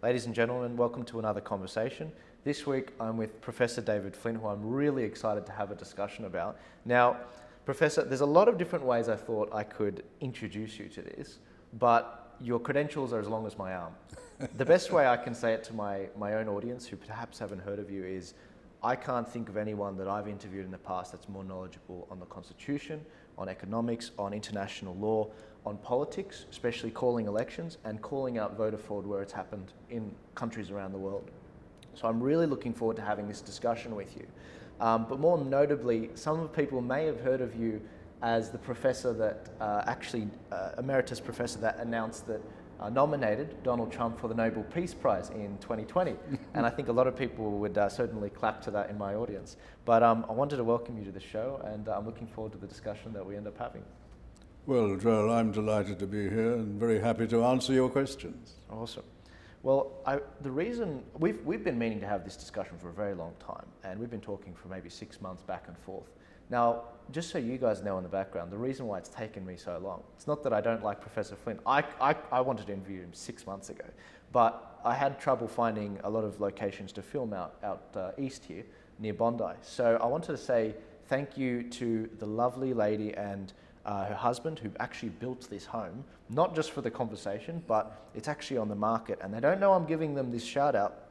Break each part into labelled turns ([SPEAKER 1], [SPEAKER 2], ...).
[SPEAKER 1] Ladies and gentlemen, welcome to another conversation. This week I'm with Professor David Flint, who I'm really excited to have a discussion about. Now, Professor, there's a lot of different ways I thought I could introduce you to this, but your credentials are as long as my arm. The best way I can say it to my own audience, who perhaps haven't heard of you, is I can't think of anyone that I've interviewed in the past that's more knowledgeable on the Constitution, on economics, on international law, on politics, especially calling elections and calling out voter fraud where it's happened in countries around the world. So I'm really looking forward to having this discussion with you. But more notably, some people may have heard of you as the professor that, emeritus professor that announced that nominated Donald Trump for the Nobel Peace Prize in 2020. And I think a lot of people would certainly clap to that in my audience. But I wanted to welcome you to the show, and I'm looking forward to the discussion that we end up having.
[SPEAKER 2] Well, Joel, I'm delighted to be here and very happy to answer your questions.
[SPEAKER 1] Awesome. Well, the reason we've been meaning to have this discussion for a very long time, and we've been talking for maybe 6 months back and forth. Now, just so you guys know in the background, the reason why it's taken me so long, it's not that I don't like Professor Flint. I wanted to interview him 6 months ago, but I had trouble finding a lot of locations to film out east here, near Bondi. So I wanted to say thank you to the lovely lady and her husband who actually built this home, not just for the conversation, but it's actually on the market. And they don't know I'm giving them this shout out.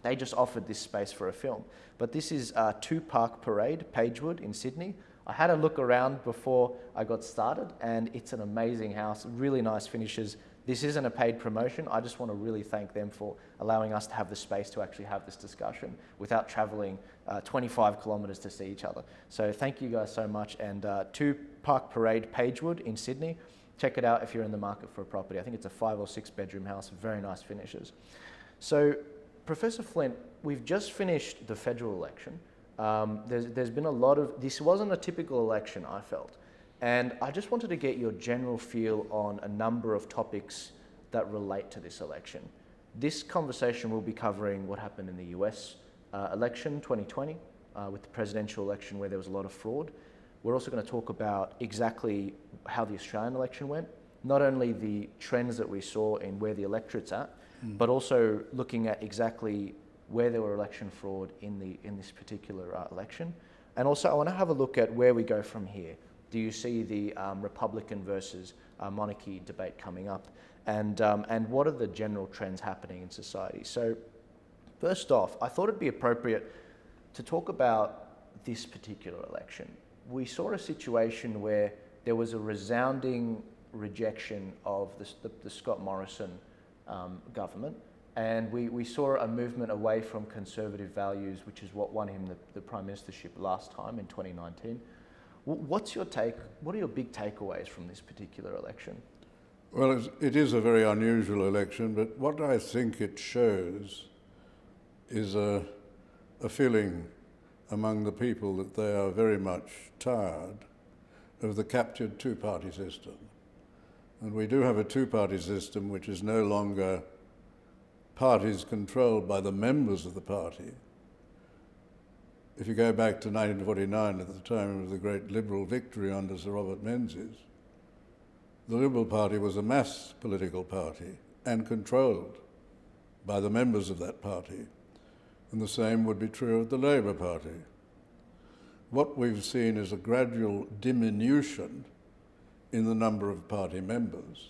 [SPEAKER 1] They just offered this space for a film. But this is 2 Park Parade, Pagewood in Sydney. I had a look around before I got started, and it's an amazing house, really nice finishes. This isn't a paid promotion. I just want to really thank them for allowing us to have the space to actually have this discussion without traveling 25 kilometers to see each other. So thank you guys so much. And 2 Park Parade, Pagewood in Sydney. Check it out if you're in the market for a property. I think it's a 5 or 6 bedroom house, very nice finishes. So Professor Flint, we've just finished the federal election. There's been a lot of, this wasn't a typical election, I felt. And I just wanted to get your general feel on a number of topics that relate to this election. This conversation will be covering what happened in the US election 2020 with the presidential election where there was a lot of fraud. We're also going to talk about exactly how the Australian election went, not only the trends that we saw in where the electorate's at, but also looking at exactly where there were election fraud in this particular election. And also I want to have a look at where we go from here. Do you see the Republican versus monarchy debate coming up? And what are the general trends happening in society? So first off, I thought it'd be appropriate to talk about this particular election. We saw a situation where there was a resounding rejection of the Scott Morrison government, and we saw a movement away from conservative values, which is what won him the prime ministership last time in 2019. What's your take? What are your big takeaways from this particular election?
[SPEAKER 2] Well, it is a very unusual election, but what I think it shows is a feeling among the people that they are very much tired of the captured two-party system. And we do have a two-party system which is no longer parties controlled by the members of the party. If you go back to 1949, at the time of the great Liberal victory under Sir Robert Menzies, the Liberal Party was a mass political party and controlled by the members of that party. And the same would be true of the Labour Party. What we've seen is a gradual diminution in the number of party members,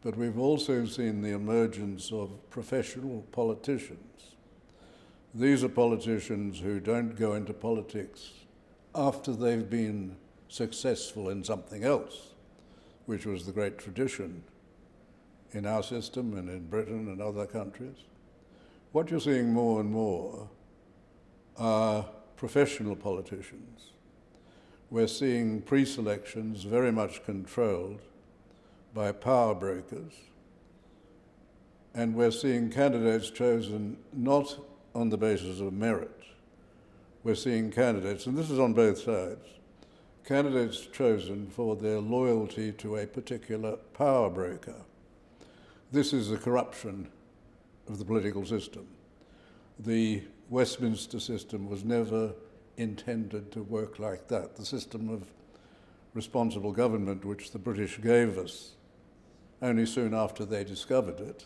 [SPEAKER 2] but we've also seen the emergence of professional politicians. These are politicians who don't go into politics after they've been successful in something else, which was the great tradition in our system and in Britain and other countries. What you're seeing more and more are professional politicians. We're seeing pre-selections very much controlled by power brokers, and we're seeing candidates chosen not on the basis of merit. We're seeing candidates, and this is on both sides, candidates chosen for their loyalty to a particular power broker. This is the corruption of the political system. The Westminster system was never intended to work like that. The system of responsible government which the British gave us only soon after they discovered it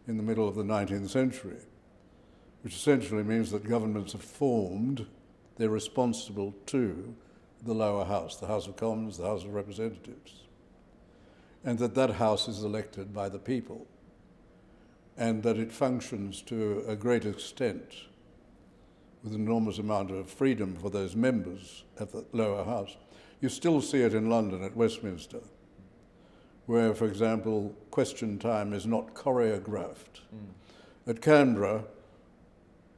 [SPEAKER 2] in the middle of the 19th century, which essentially means that governments are formed, they're responsible to the lower house, the House of Commons, the House of Representatives, and that house is elected by the people, and that it functions to a great extent with an enormous amount of freedom for those members at the lower house. You still see it in London at Westminster, where, for example, question time is not choreographed. At Canberra,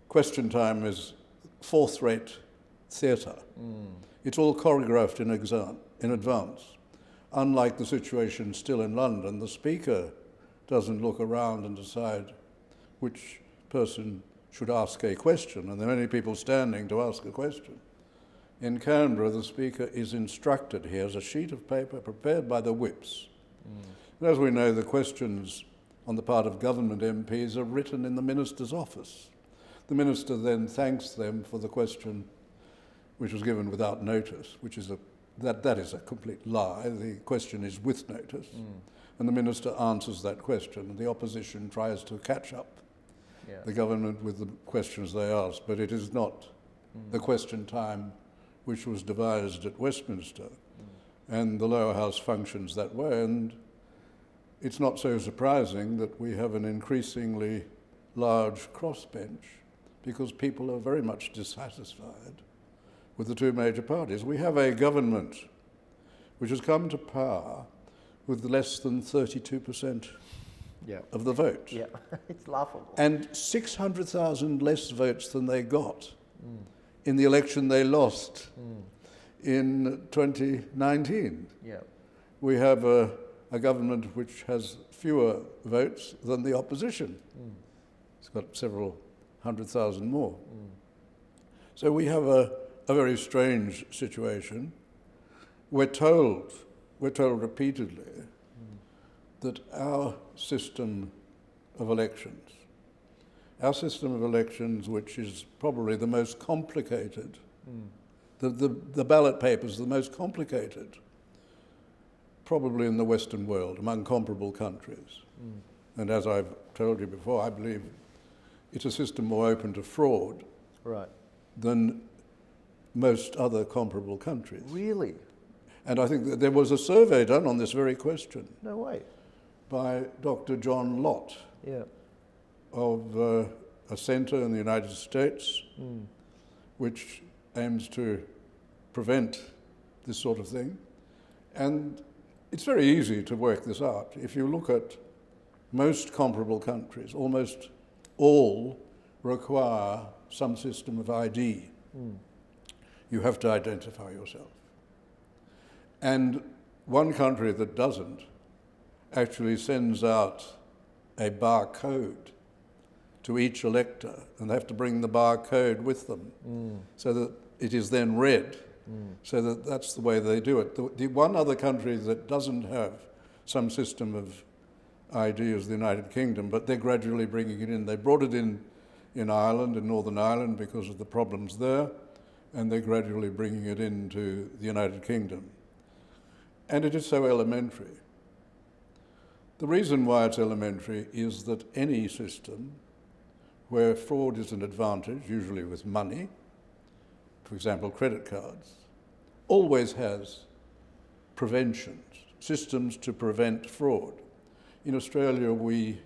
[SPEAKER 2] question time is fourth-rate theatre. It's all choreographed in advance. Unlike the situation still in London, the Speaker doesn't look around and decide which person should ask a question, and there are many people standing to ask a question. In Canberra, the Speaker is instructed. He has a sheet of paper prepared by the whips. And as we know, the questions on the part of government MPs are written in the Minister's office. The Minister then thanks them for the question which was given without notice, which is that is a complete lie. The question is with notice, and the Minister answers that question, and the opposition tries to catch up the government with the questions they ask, but it is not the question time which was devised at Westminster, and the lower house functions that way, and it's not so surprising that we have an increasingly large crossbench because people are very much dissatisfied with the two major parties. We have a government which has come to power with less than 32% of the vote.
[SPEAKER 1] Yeah, it's laughable.
[SPEAKER 2] And 600,000 less votes than they got in the election they lost in 2019.
[SPEAKER 1] Yeah.
[SPEAKER 2] We have a government which has fewer votes than the opposition. It's got several 100,000 more. So we have a very strange situation. We're told repeatedly that our system of elections, which is probably the most complicated, the ballot papers are the most complicated, probably in the Western world, among comparable countries. And as I've told you before, I believe it's a system more open to fraud than most other comparable countries.
[SPEAKER 1] Really?
[SPEAKER 2] And I think that there was a survey done on this very question.
[SPEAKER 1] No way.
[SPEAKER 2] By Dr. John Lott of a centre in the United States which aims to prevent this sort of thing. And it's very easy to work this out. If you look at most comparable countries, almost all require some system of ID. You have to identify yourself. And one country that doesn't actually sends out a barcode to each elector, and they have to bring the barcode with them so that it is then read. So that's the way they do it. The one other country that doesn't have some system of ID is the United Kingdom, but they're gradually bringing it in. They brought it in Ireland, in Northern Ireland, because of the problems there, and they're gradually bringing it into the United Kingdom. And it is so elementary. The reason why it's elementary is that any system where fraud is an advantage, usually with money, for example, credit cards, always has preventions, systems to prevent fraud. In Australia, we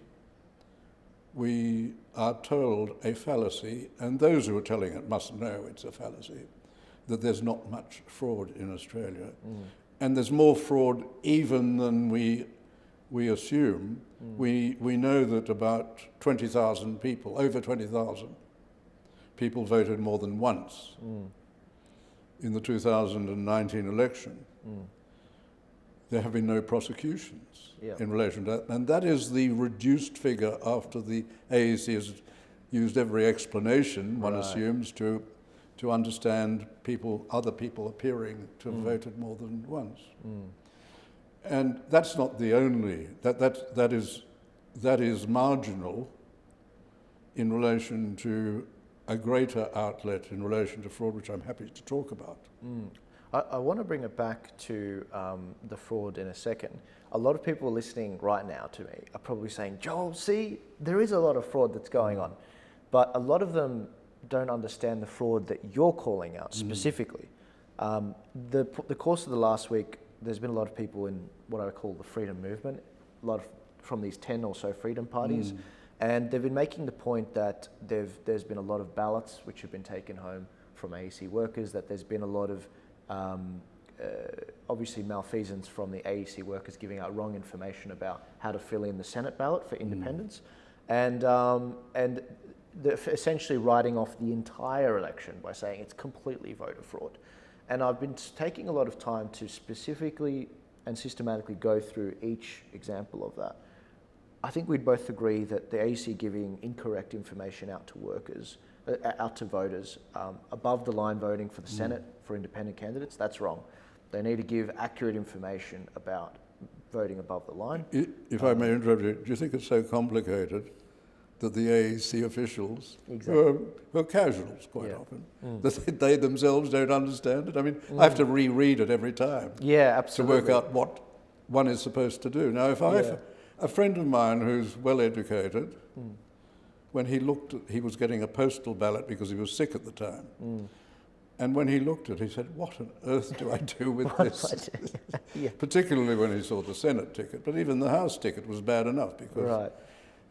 [SPEAKER 2] are told a fallacy, and those who are telling it must know it's a fallacy, that there's not much fraud in Australia. And there's more fraud even than we assume. We know that about 20,000 people, over 20,000 people voted more than once in the 2019 election. There have been no prosecutions in relation to that. And that is the reduced figure after the AEC has used every explanation, one assumes, to understand other people appearing to have voted more than once. And that's not the only, that is marginal in relation to a greater outlet in relation to fraud, which I'm happy to talk about.
[SPEAKER 1] I want to bring it back to the fraud in a second. a lot of people listening right now to me are probably saying, Joel, see, there is a lot of fraud that's going on. But a lot of them don't understand the fraud that you're calling out specifically. The course of the last week, there's been a lot of people in what I call the freedom movement, a lot of, from these 10 or so freedom parties, and they've been making the point that there's been a lot of ballots which have been taken home from AEC workers, that there's been a lot of obviously malfeasance from the AEC workers giving out wrong information about how to fill in the Senate ballot for independents, and essentially writing off the entire election by saying it's completely voter fraud. And I've been taking a lot of time to specifically and systematically go through each example of that. I think we'd both agree that the AEC giving incorrect information out to workers, out to voters, above the line voting for the Senate for independent candidates, that's wrong. They need to give accurate information about voting above the line.
[SPEAKER 2] If I may interrupt you, do you think it's so complicated that the AEC officials, who are casuals quite often, that they themselves don't understand it? I mean, I have to reread it every time to work out what one is supposed to do. Now, if a friend of mine who's well educated, when he looked at, he was getting a postal ballot because he was sick at the time, and when he looked at it, he said, what on earth do I do with this? Particularly when he saw the Senate ticket, but even the House ticket was bad enough because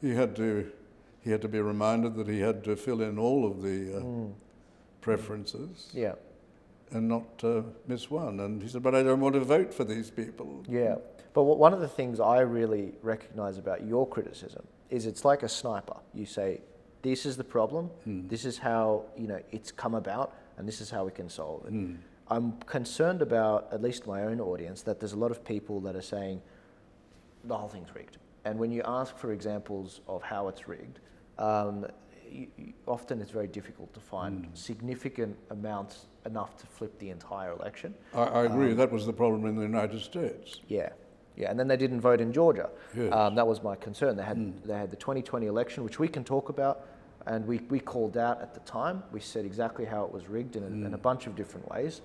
[SPEAKER 2] he had to be reminded that he had to fill in all of the preferences and not miss one. And he said, but I don't want to vote for these people.
[SPEAKER 1] Yeah, but one of the things I really recognise about your criticism is it's like a sniper. You say, this is the problem, this is how it's come about, and this is how we can solve it. I'm concerned about, at least my own audience, that there's a lot of people that are saying the whole thing's rigged. And when you ask for examples of how it's rigged, often it's very difficult to find significant amounts enough to flip the entire election.
[SPEAKER 2] I agree. That was the problem in the United States.
[SPEAKER 1] Yeah, and then they didn't vote in Georgia.
[SPEAKER 2] Yes.
[SPEAKER 1] That was my concern. They had the 2020 election, which we can talk about, and we called out at the time. We said exactly how it was rigged in a bunch of different ways,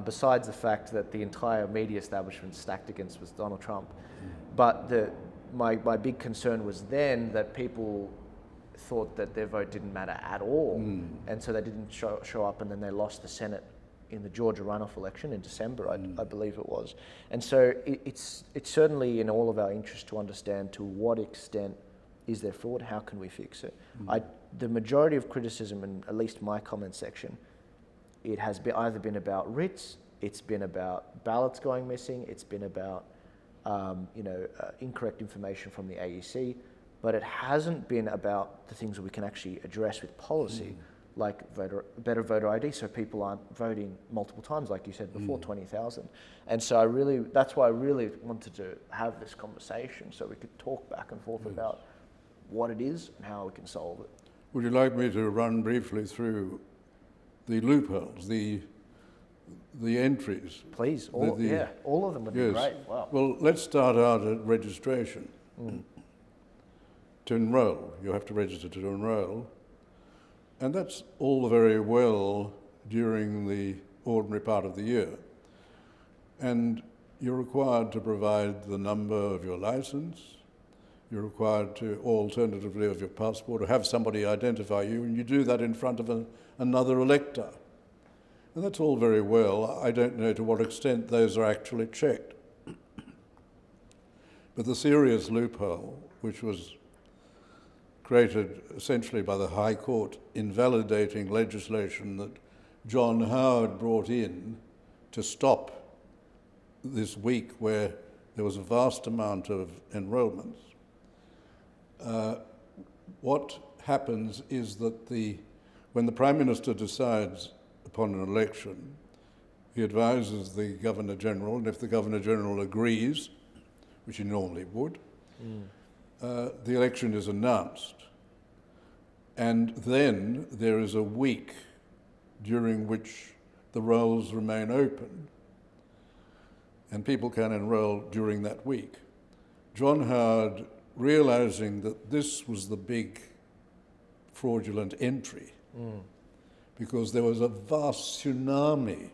[SPEAKER 1] besides the fact that the entire media establishment stacked against was Donald Trump. But my big concern was then that people thought that their vote didn't matter at all, and so they didn't show up, and then they lost the Senate in the Georgia runoff election in December, I believe it was. And so it's certainly in all of our interest to understand to what extent is there fraud, how can we fix it. The majority of criticism, in at least my comment section, it has either been about writs, it's been about ballots going missing, it's been about incorrect information from the AEC, but it hasn't been about the things that we can actually address with policy, like better voter ID, so people aren't voting multiple times, like you said before, 20,000. And so that's why I really wanted to have this conversation, so we could talk back and forth about what it is and how we can solve it.
[SPEAKER 2] Would you like me to run briefly through the loopholes, the entries?
[SPEAKER 1] Please, all of them would be great. Wow.
[SPEAKER 2] Well, let's start out at registration. To enrol, you have to register to enrol, and that's all very well during the ordinary part of the year. And you're required to provide the number of your license, you're required to, or alternatively of your passport, or have somebody identify you, and you do that in front of another elector. And that's all very well. I don't know to what extent those are actually checked. But the serious loophole, which was created essentially by the High Court invalidating legislation that John Howard brought in to stop this week where there was a vast amount of enrolments. What happens is that when the Prime Minister decides upon an election, he advises the Governor-General, and if the Governor-General agrees, which he normally would, the election is announced. And then there is a week during which the rolls remain open, and people can enroll during that week. John Howard, realizing that this was the big fraudulent entry, because there was a vast tsunami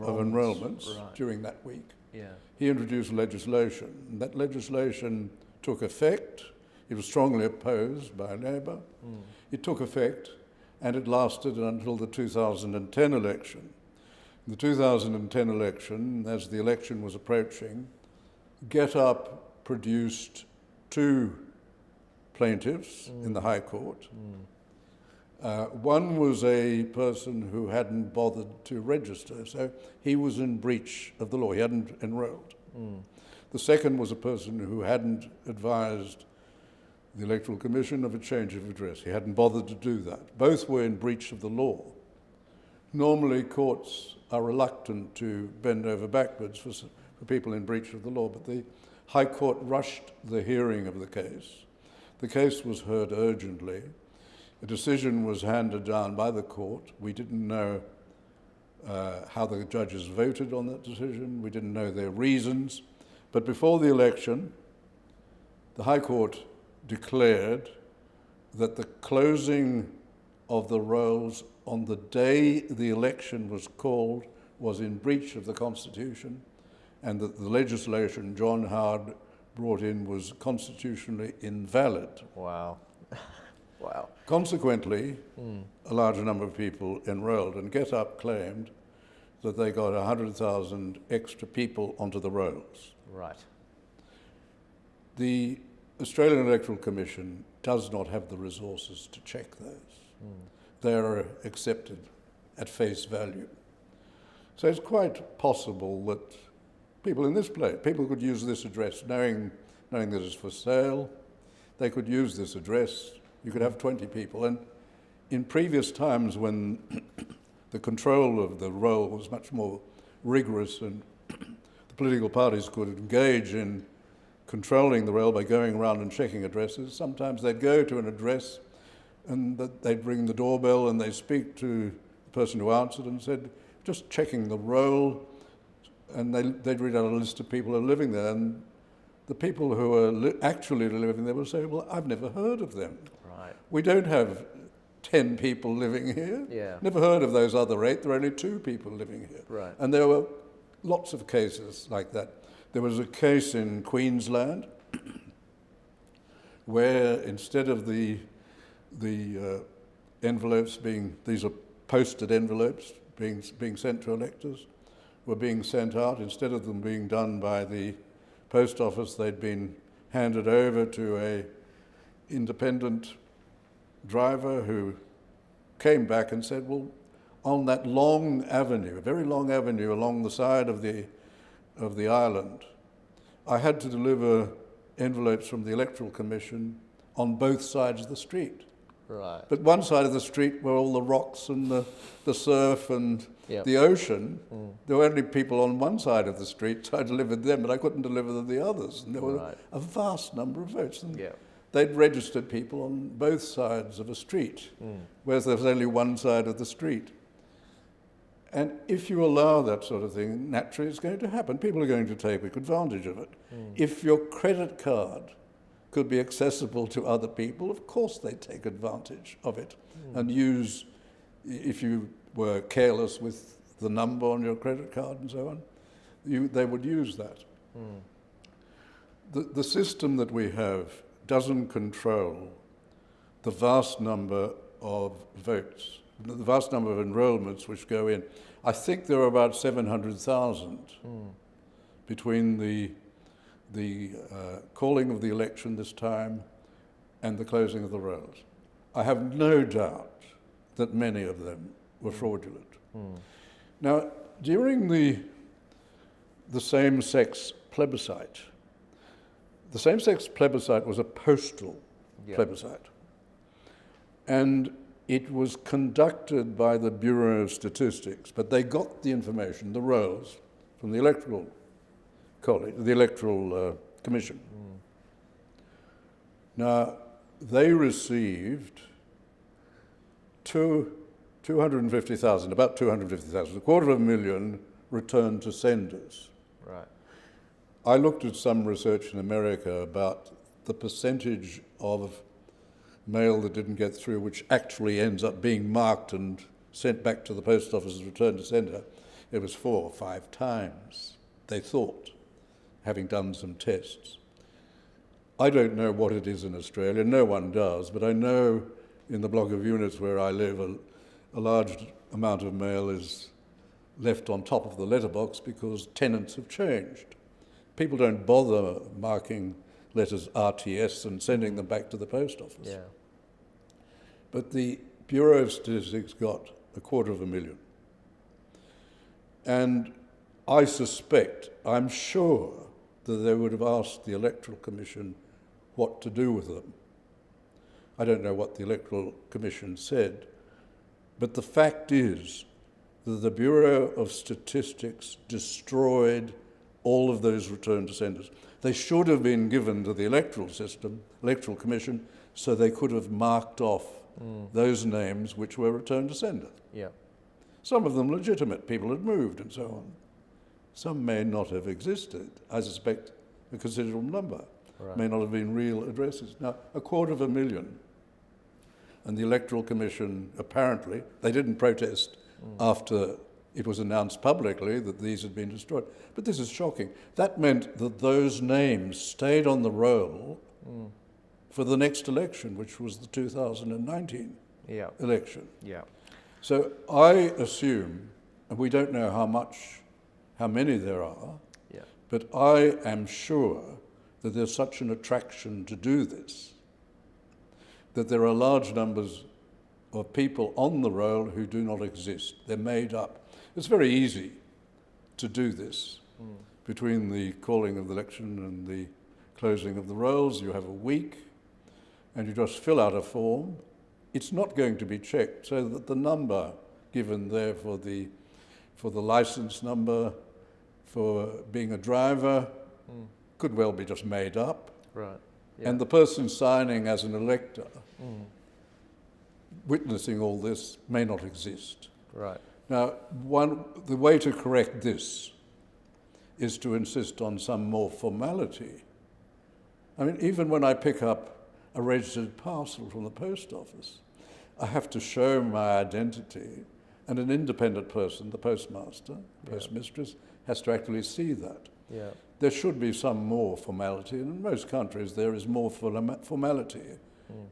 [SPEAKER 2] of enrolments during that week,
[SPEAKER 1] Yeah.
[SPEAKER 2] he introduced legislation. And that legislation took effect. It was strongly opposed by Labour. It took effect, and it lasted until the 2010 election. In the 2010 election, as the election was approaching, Get Up produced two plaintiffs in the High Court. One was a person who hadn't bothered to register, so he was in breach of the law. He hadn't enrolled. The second was a person who hadn't advised the Electoral Commission of a change of address. He hadn't bothered to do that. Both were in breach of the law. Normally, courts are reluctant to bend over backwards for people in breach of the law, but the High Court rushed the hearing of the case. The case was heard urgently. A decision was handed down by the court. We didn't know how the judges voted on that decision. We didn't know their reasons. But before the election, the High Court declared that the closing of the rolls on the day the election was called was in breach of the Constitution, and that the legislation John Howard brought in was constitutionally invalid.
[SPEAKER 1] Wow. Wow.
[SPEAKER 2] Consequently, a large number of people enrolled, and Get Up claimed that they got 100,000 extra people onto the rolls.
[SPEAKER 1] Right.
[SPEAKER 2] The Australian Electoral Commission does not have the resources to check those. They are accepted at face value. So it's quite possible that people in this place, people could use this address knowing that it's for sale. They could use this address. You could have 20 people. And in previous times when the control of the roll was much more rigorous and the political parties could engage in controlling the roll by going around and checking addresses, sometimes they'd go to an address and they'd ring the doorbell and they'd speak to the person who answered and said, just checking the roll, and they'd read out a list of people who are living there, and the people who are actually living there will say, well, I've never heard of them.
[SPEAKER 1] Right.
[SPEAKER 2] We don't have 10 people living here.
[SPEAKER 1] Yeah.
[SPEAKER 2] Never heard of those other 8. There are only 2 people living here.
[SPEAKER 1] Right.
[SPEAKER 2] And there were lots of cases like that. There was a case in Queensland where instead of the envelopes being, these are posted envelopes being sent to electors, were being sent out, instead of them being done by the post office, they'd been handed over to a independent driver who came back and said, well, on that long avenue, a very long avenue along the side of the island, I had to deliver envelopes from the Electoral Commission on both sides of the street.
[SPEAKER 1] Right.
[SPEAKER 2] But one side of the street were all the rocks and the surf and the ocean. There were only people on one side of the street, so I delivered them, but I couldn't deliver the others. And there were a vast number of votes. And they'd registered people on both sides of a street, whereas there was only one side of the street. And if you allow that sort of thing, naturally it's going to happen. People are going to take advantage of it. If your credit card could be accessible to other people, of course they'd take advantage of it and use, if you were careless with the number on your credit card and so on, they would use that. The system that we have doesn't control the vast number of votes, the vast number of enrolments which go in. I think there are about 700,000 between the calling of the election this time and the closing of the rolls. I have no doubt that many of them were fraudulent. Now, during the same-sex plebiscite, the same-sex plebiscite was a postal plebiscite, and it was conducted by the Bureau of Statistics, but they got the information, the rolls, from the Electoral College, the Electoral Commission. Now, they received 250,000, about 250,000, 250,000 returned to senders.
[SPEAKER 1] Right.
[SPEAKER 2] I looked at some research in America about the percentage of mail that didn't get through, which actually ends up being marked and sent back to the post office as returned to sender. It was 4 or 5 times they thought, having done some tests. I don't know what it is in Australia, no one does, but I know in the block of units where I live, a large amount of mail is left on top of the letterbox because tenants have changed. People don't bother marking letters RTS and sending them back to the post office.
[SPEAKER 1] Yeah.
[SPEAKER 2] But the Bureau of Statistics got 250,000. And I suspect, I'm sure, that they would have asked the Electoral Commission what to do with them. I don't know what the Electoral Commission said, but the fact is that the Bureau of Statistics destroyed all of those return to senders. They should have been given to the electoral commission, so they could have marked off those names which were returned to sender.
[SPEAKER 1] Yeah.
[SPEAKER 2] Some of them legitimate, people had moved and so on. Some may not have existed. I suspect a considerable number may not have been real addresses. Now, 250,000, and the Electoral Commission, apparently, they didn't protest after it was announced publicly that these had been destroyed. But this is shocking. That meant that those names stayed on the roll for the next election, which was the 2019 election.
[SPEAKER 1] Yeah.
[SPEAKER 2] So I assume, and we don't know how many there are, but I am sure that there's such an attraction to do this, that there are large numbers of people on the roll who do not exist. They're made up. It's very easy to do this. Between the calling of the election and the closing of the rolls, you have a week, and you just fill out a form. It's not going to be checked, so that the number given there for the license number, for being a driver, could well be just made up.
[SPEAKER 1] Right.
[SPEAKER 2] And the person signing as an elector, witnessing all this, may not exist.
[SPEAKER 1] Right.
[SPEAKER 2] Now, the way to correct this is to insist on some more formality. I mean, even when I pick up a registered parcel from the post office, I have to show my identity, and an independent person, the postmaster, postmistress, has to actually see that.
[SPEAKER 1] Yeah.
[SPEAKER 2] There should be some more formality, and in most countries there is more formality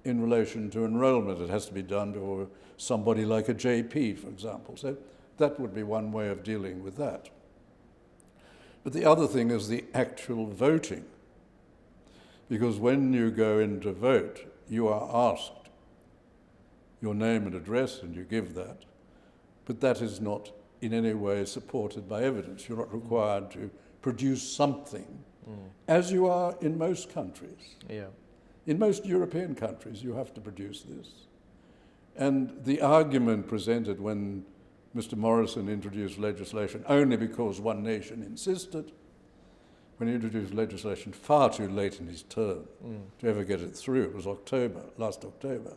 [SPEAKER 2] in relation to enrolment. It has to be done to somebody like a JP, for example. So that would be one way of dealing with that. But the other thing is the actual voting. Because when you go in to vote, you are asked your name and address, and you give that. But that is not in any way supported by evidence. You're not required to produce something, as you are in most countries.
[SPEAKER 1] Yeah.
[SPEAKER 2] In most European countries, you have to produce this. And the argument presented when Mr. Morrison introduced legislation, only because one nation insisted, when he introduced legislation far too late in his term to ever get it through. It was last October.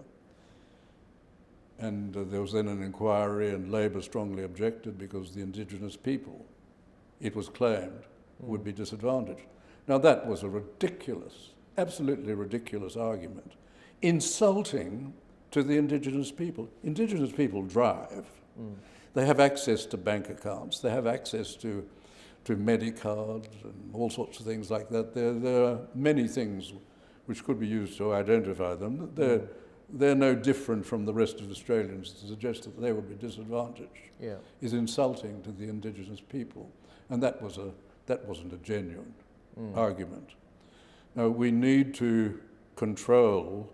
[SPEAKER 2] And there was then an inquiry, and Labor strongly objected because the indigenous people, it was claimed, would be disadvantaged. Now that was a ridiculous, absolutely ridiculous argument, insulting to the indigenous people. Indigenous people drive. They have access to bank accounts. They have access to Medicards and all sorts of things like that. There are many things which could be used to identify them. They're no different from the rest of Australians. To suggest that they would be disadvantaged is insulting to the indigenous people. And that wasn't a genuine argument. Now, we need to control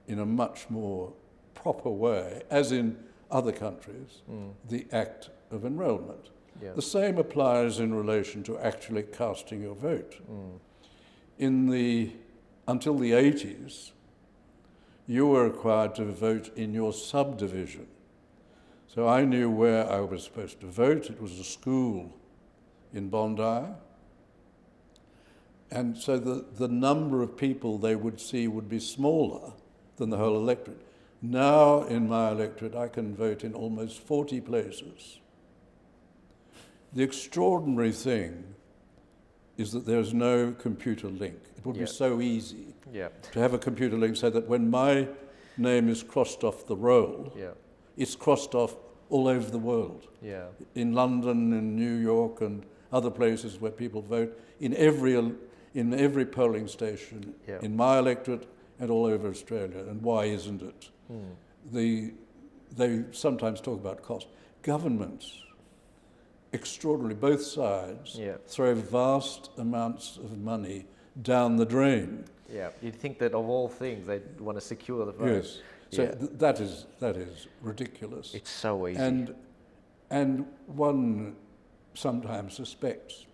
[SPEAKER 2] in a much more proper way, as in other countries, the act of enrolment.
[SPEAKER 1] Yeah.
[SPEAKER 2] The same applies in relation to actually casting your vote. Until the 80s, you were required to vote in your subdivision. So I knew where I was supposed to vote. It was a school in Bondi. And so the number of people they would see would be smaller than the whole electorate. Now in my electorate, I can vote in almost 40 places. The extraordinary thing is that there's no computer link. It would be so easy to have a computer link so that when my name is crossed off the roll, it's crossed off all over the world. In London, in New York and other places where people vote, in every polling station,
[SPEAKER 1] Yeah.
[SPEAKER 2] in my electorate and all over Australia. And why isn't it? They sometimes talk about cost. Governments, extraordinarily, both sides,
[SPEAKER 1] Yeah.
[SPEAKER 2] throw vast amounts of money down the drain.
[SPEAKER 1] Yeah, you'd think that of all things they'd want to secure the vote.
[SPEAKER 2] Yes. So
[SPEAKER 1] Yeah.
[SPEAKER 2] that is ridiculous.
[SPEAKER 1] It's so easy.
[SPEAKER 2] And one sometimes suspects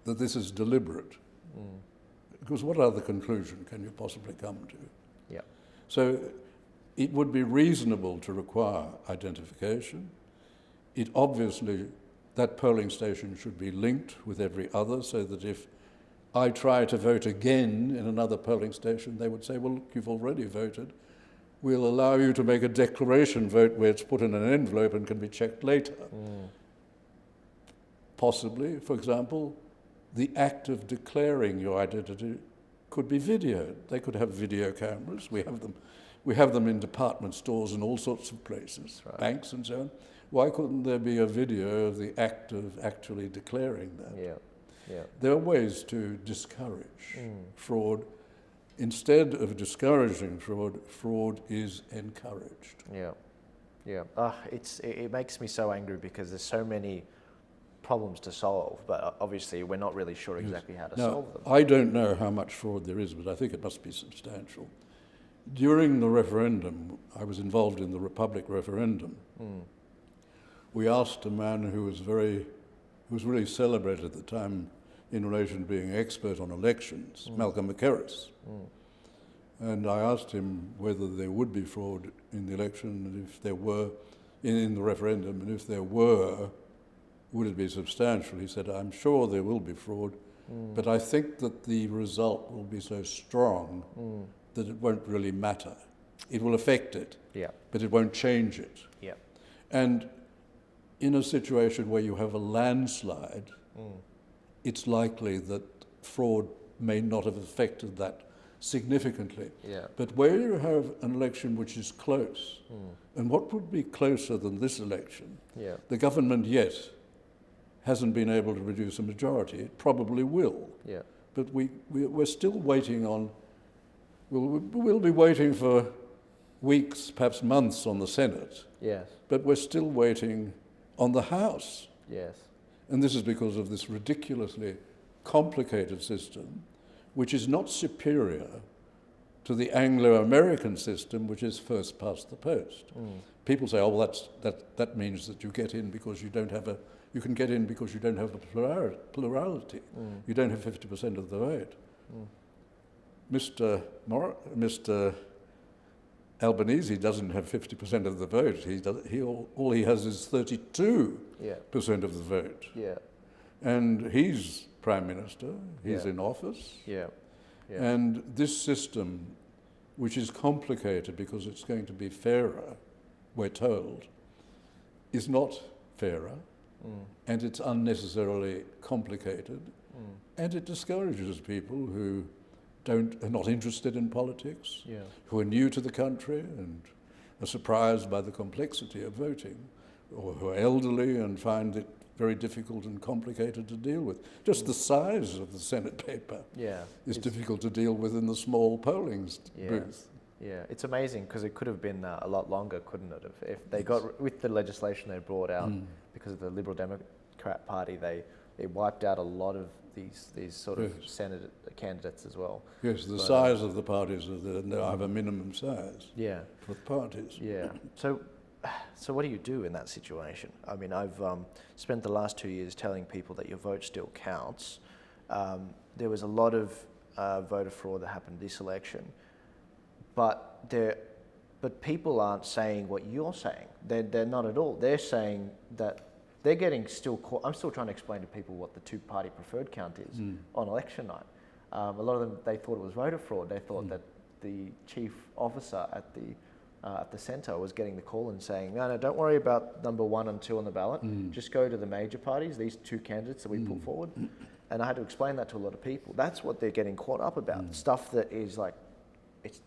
[SPEAKER 2] that this is deliberate. Because what other conclusion can you possibly come to?
[SPEAKER 1] Yeah.
[SPEAKER 2] So it would be reasonable to require identification. It obviously, that polling station should be linked with every other, so that if I try to vote again in another polling station, they would say, well, look, you've already voted. We'll allow you to make a declaration vote where it's put in an envelope and can be checked later. Possibly, for example, the act of declaring your identity could be videoed. They could have video cameras. We have them in department stores and all sorts of places,
[SPEAKER 1] Right.
[SPEAKER 2] banks and so on. Why couldn't there be a video of the act of actually declaring that?
[SPEAKER 1] Yeah. Yeah.
[SPEAKER 2] There are ways to discourage fraud. Instead of discouraging fraud, fraud is encouraged.
[SPEAKER 1] Yeah. Yeah. It makes me so angry because there's so many problems to solve, but obviously we're not really sure exactly how to
[SPEAKER 2] Now,
[SPEAKER 1] solve them.
[SPEAKER 2] I don't know how much fraud there is, but I think it must be substantial. During the referendum, I was involved in the Republic referendum. We asked a man who was really celebrated at the time in relation to being expert on elections, Malcolm McCarris. And I asked him whether there would be fraud in the election, and if there were, in the referendum, and if there were, would it be substantial? He said, I'm sure there will be fraud, but I think that the result will be so strong that it won't really matter. It will affect it,
[SPEAKER 1] Yeah.
[SPEAKER 2] but it won't change it.
[SPEAKER 1] Yeah.
[SPEAKER 2] And in a situation where you have a landslide, it's likely that fraud may not have affected that significantly.
[SPEAKER 1] Yeah.
[SPEAKER 2] But where you have an election which is close, and what would be closer than this election?
[SPEAKER 1] Yeah.
[SPEAKER 2] The government yet hasn't been able to produce a majority. It probably will.
[SPEAKER 1] Yeah.
[SPEAKER 2] But we're still waiting on, we'll be waiting for weeks, perhaps months on the Senate,
[SPEAKER 1] Yes.
[SPEAKER 2] but we're still waiting on the House.
[SPEAKER 1] Yes.
[SPEAKER 2] And this is because of this ridiculously complicated system, which is not superior to the Anglo-American system, which is first past the post. People say, oh, well, that means that you get in because you don't have you can get in because you don't have a plurality. You don't have 50% of the vote. Mr. Albanese doesn't have 50% of the vote. All he has is 32% of the vote.
[SPEAKER 1] Yeah.
[SPEAKER 2] And he's Prime Minister, he's
[SPEAKER 1] Yeah.
[SPEAKER 2] in office.
[SPEAKER 1] Yeah. Yeah.
[SPEAKER 2] And this system, which is complicated because it's going to be fairer, we're told, is not fairer, and it's unnecessarily complicated, and it discourages people who are not interested in politics,
[SPEAKER 1] Yeah.
[SPEAKER 2] who are new to the country and are surprised by the complexity of voting, or who are elderly and find it very difficult and complicated to deal with. Just the size of the Senate paper
[SPEAKER 1] Yeah.
[SPEAKER 2] is difficult to deal with in the small polling booth.
[SPEAKER 1] Yeah, it's amazing because it could have been a lot longer, couldn't it? If they got with the legislation they brought out because of the Liberal Democrat Party, it wiped out a lot of these sort of Senate candidates as well.
[SPEAKER 2] Yes, the size of the parties they have a minimum size
[SPEAKER 1] Yeah.
[SPEAKER 2] for the parties.
[SPEAKER 1] Yeah. So what do you do in that situation? I mean, I've spent the last 2 years telling people that your vote still counts. There was a lot of voter fraud that happened this election, but people aren't saying what you're saying. They're not at all. They're saying that they're getting still caught. I'm still trying to explain to people what the two-party preferred count is on election night. A lot of them, they thought it was voter fraud. They thought that the chief officer at the centre was getting the call and saying, no, don't worry about number 1 and 2 on the ballot. Just go to the major parties, these 2 candidates that we put forward. And I had to explain that to a lot of people. That's what they're getting caught up about. Stuff that is like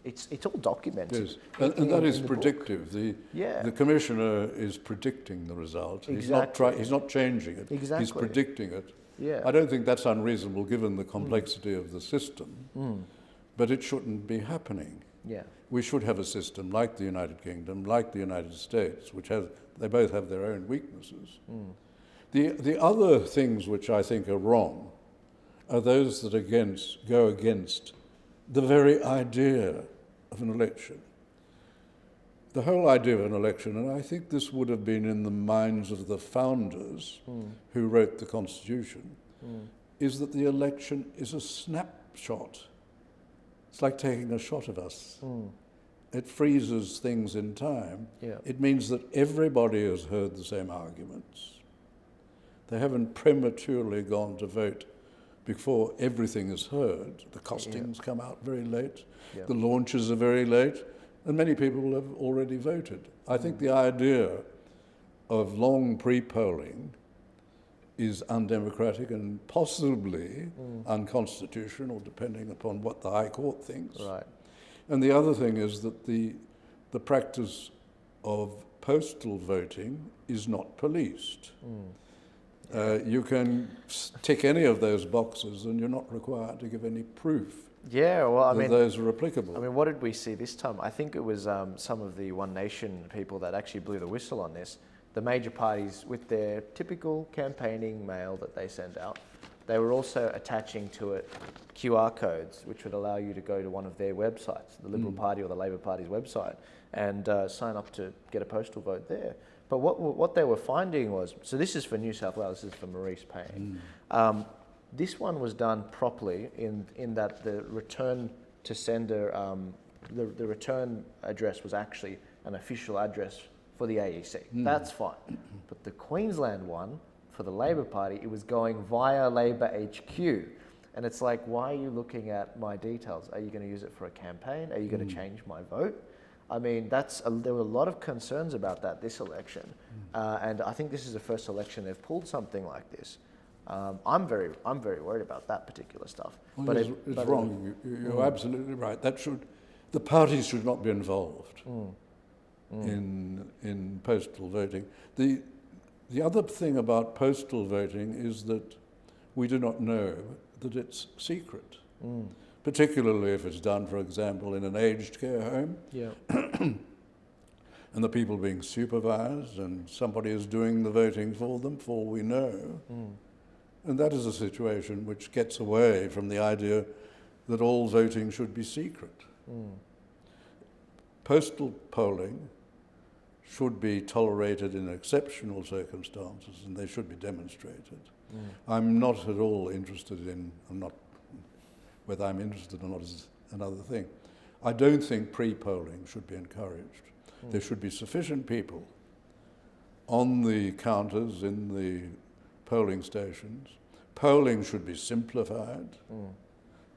[SPEAKER 1] it's all documented.
[SPEAKER 2] Yes, and that is
[SPEAKER 1] in the
[SPEAKER 2] predictive. The commissioner is predicting the result.
[SPEAKER 1] Exactly.
[SPEAKER 2] He's not changing it.
[SPEAKER 1] Exactly.
[SPEAKER 2] He's predicting it.
[SPEAKER 1] Yeah.
[SPEAKER 2] I don't think that's unreasonable given the complexity of the system, but it shouldn't be happening.
[SPEAKER 1] Yeah.
[SPEAKER 2] We should have a system like the United Kingdom, like the United States, they both have their own weaknesses. The other things which I think are wrong are those that go against the very idea of an election. The whole idea of an election, and I think this would have been in the minds of the founders who wrote the Constitution, is that the election is a snapshot. It's like taking a shot of us. It freezes things in time.
[SPEAKER 1] Yeah.
[SPEAKER 2] It means that everybody has heard the same arguments. They haven't prematurely gone to vote before everything is heard. The costings come out very late.
[SPEAKER 1] Yeah.
[SPEAKER 2] The launches are very late. And many people have already voted. I think the idea of long pre-polling is undemocratic and possibly unconstitutional, depending upon what the High Court thinks.
[SPEAKER 1] Right.
[SPEAKER 2] And the other thing is that the practice of postal voting is not policed. You can tick any of those boxes and you're not required to give any proof.
[SPEAKER 1] Yeah, well, I mean,
[SPEAKER 2] those are applicable.
[SPEAKER 1] I mean, what did we see this time? I think it was some of the One Nation people that actually blew the whistle on this. The major parties, with their typical campaigning mail that they send out, they were also attaching to it QR codes, which would allow you to go to one of their websites, the Liberal Party or the Labor Party's website, and sign up to get a postal vote there. But what they were finding was, so this is for New South Wales, this is for Maurice Payne. This one was done properly in that the return to sender, the return address was actually an official address for the AEC. That's fine. But the Queensland one, for the Labor Party, it was going via Labor HQ. And it's like, why are you looking at my details? Are you going to use it for a campaign? Are you going to change my vote? I mean, there were a lot of concerns about that this election. And I think this is the first election they've pulled something like this. I'm very worried about that particular stuff.
[SPEAKER 2] Well,
[SPEAKER 1] but
[SPEAKER 2] it's wrong. You're absolutely right. The parties should not be involved in postal voting. The other thing about postal voting is that we do not know that it's secret, particularly if it's done, for example, in an aged care home.
[SPEAKER 1] Yeah.
[SPEAKER 2] And the people being supervised, and somebody is doing the voting for them, for all we know. And that is a situation which gets away from the idea that all voting should be secret. Postal polling should be tolerated in exceptional circumstances, and they should be demonstrated. I'm not at all interested in, whether I'm interested or not is another thing. I don't think pre-polling should be encouraged. There should be sufficient people on the counters in the polling stations. Polling should be simplified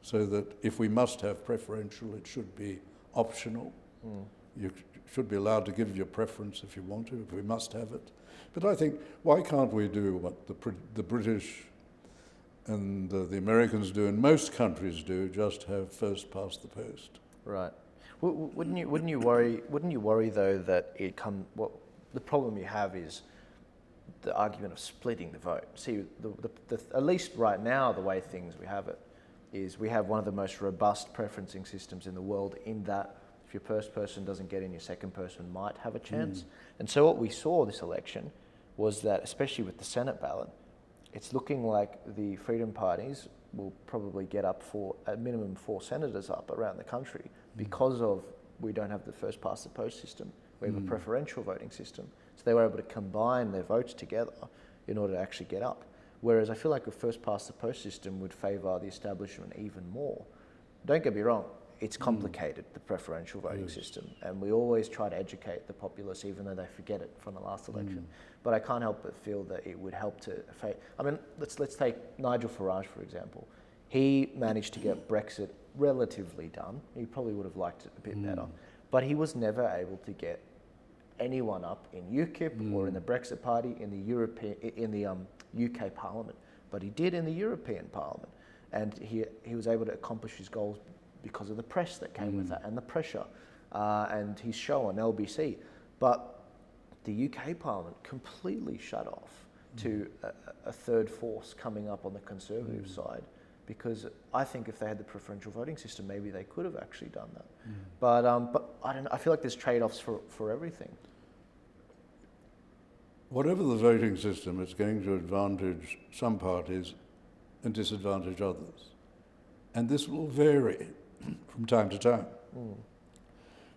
[SPEAKER 2] so that if we must have preferential, it should be optional. You should be allowed to give your preference if you want to, if we must have it. But I think, why can't we do what the British and the Americans do and most countries do, just have first past the post?
[SPEAKER 1] Right. Wouldn't you worry though that the problem you have is the argument of splitting the vote. See, at least right now, the way things we have it is we have one of the most robust preferencing systems in the world, in that if your first person doesn't get in, your second person might have a chance. And so what we saw this election was that, especially with the Senate ballot, it's looking like the Freedom parties will probably get up for a minimum 4 senators up around the country because of we don't have the first past the post system. We have a preferential voting system. So they were able to combine their votes together in order to actually get up. Whereas I feel like a first past the post system would favour the establishment even more. Don't get me wrong, it's complicated, the preferential voting system. And we always try to educate the populace, even though they forget it from the last election. But I can't help but feel that it would help to, I mean, let's take Nigel Farage, for example. He managed to get Brexit relatively done. He probably would have liked it a bit better. But he was never able to get anyone up in UKIP or in the Brexit Party in the UK Parliament. But he did in the European Parliament. And he was able to accomplish his goals because of the press that came with that and the pressure and his show on LBC. But the UK Parliament completely shut off to a third force coming up on the Conservative side, because I think if they had the preferential voting system, maybe they could have actually done that. But I don't know, I feel like there's trade-offs for everything.
[SPEAKER 2] Whatever the voting system, it's going to advantage some parties and disadvantage others. And this will vary from time to time.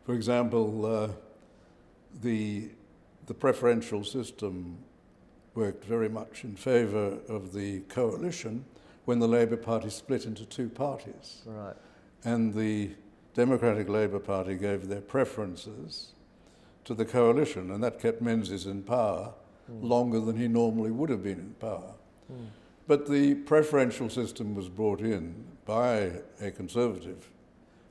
[SPEAKER 2] For example, the preferential system worked very much in favour of the coalition when the Labour Party split into two parties.
[SPEAKER 1] Right.
[SPEAKER 2] And the Democratic Labour Party gave their preferences to the coalition, and that kept Menzies in power longer than he normally would have been in power. But the preferential system was brought in by a Conservative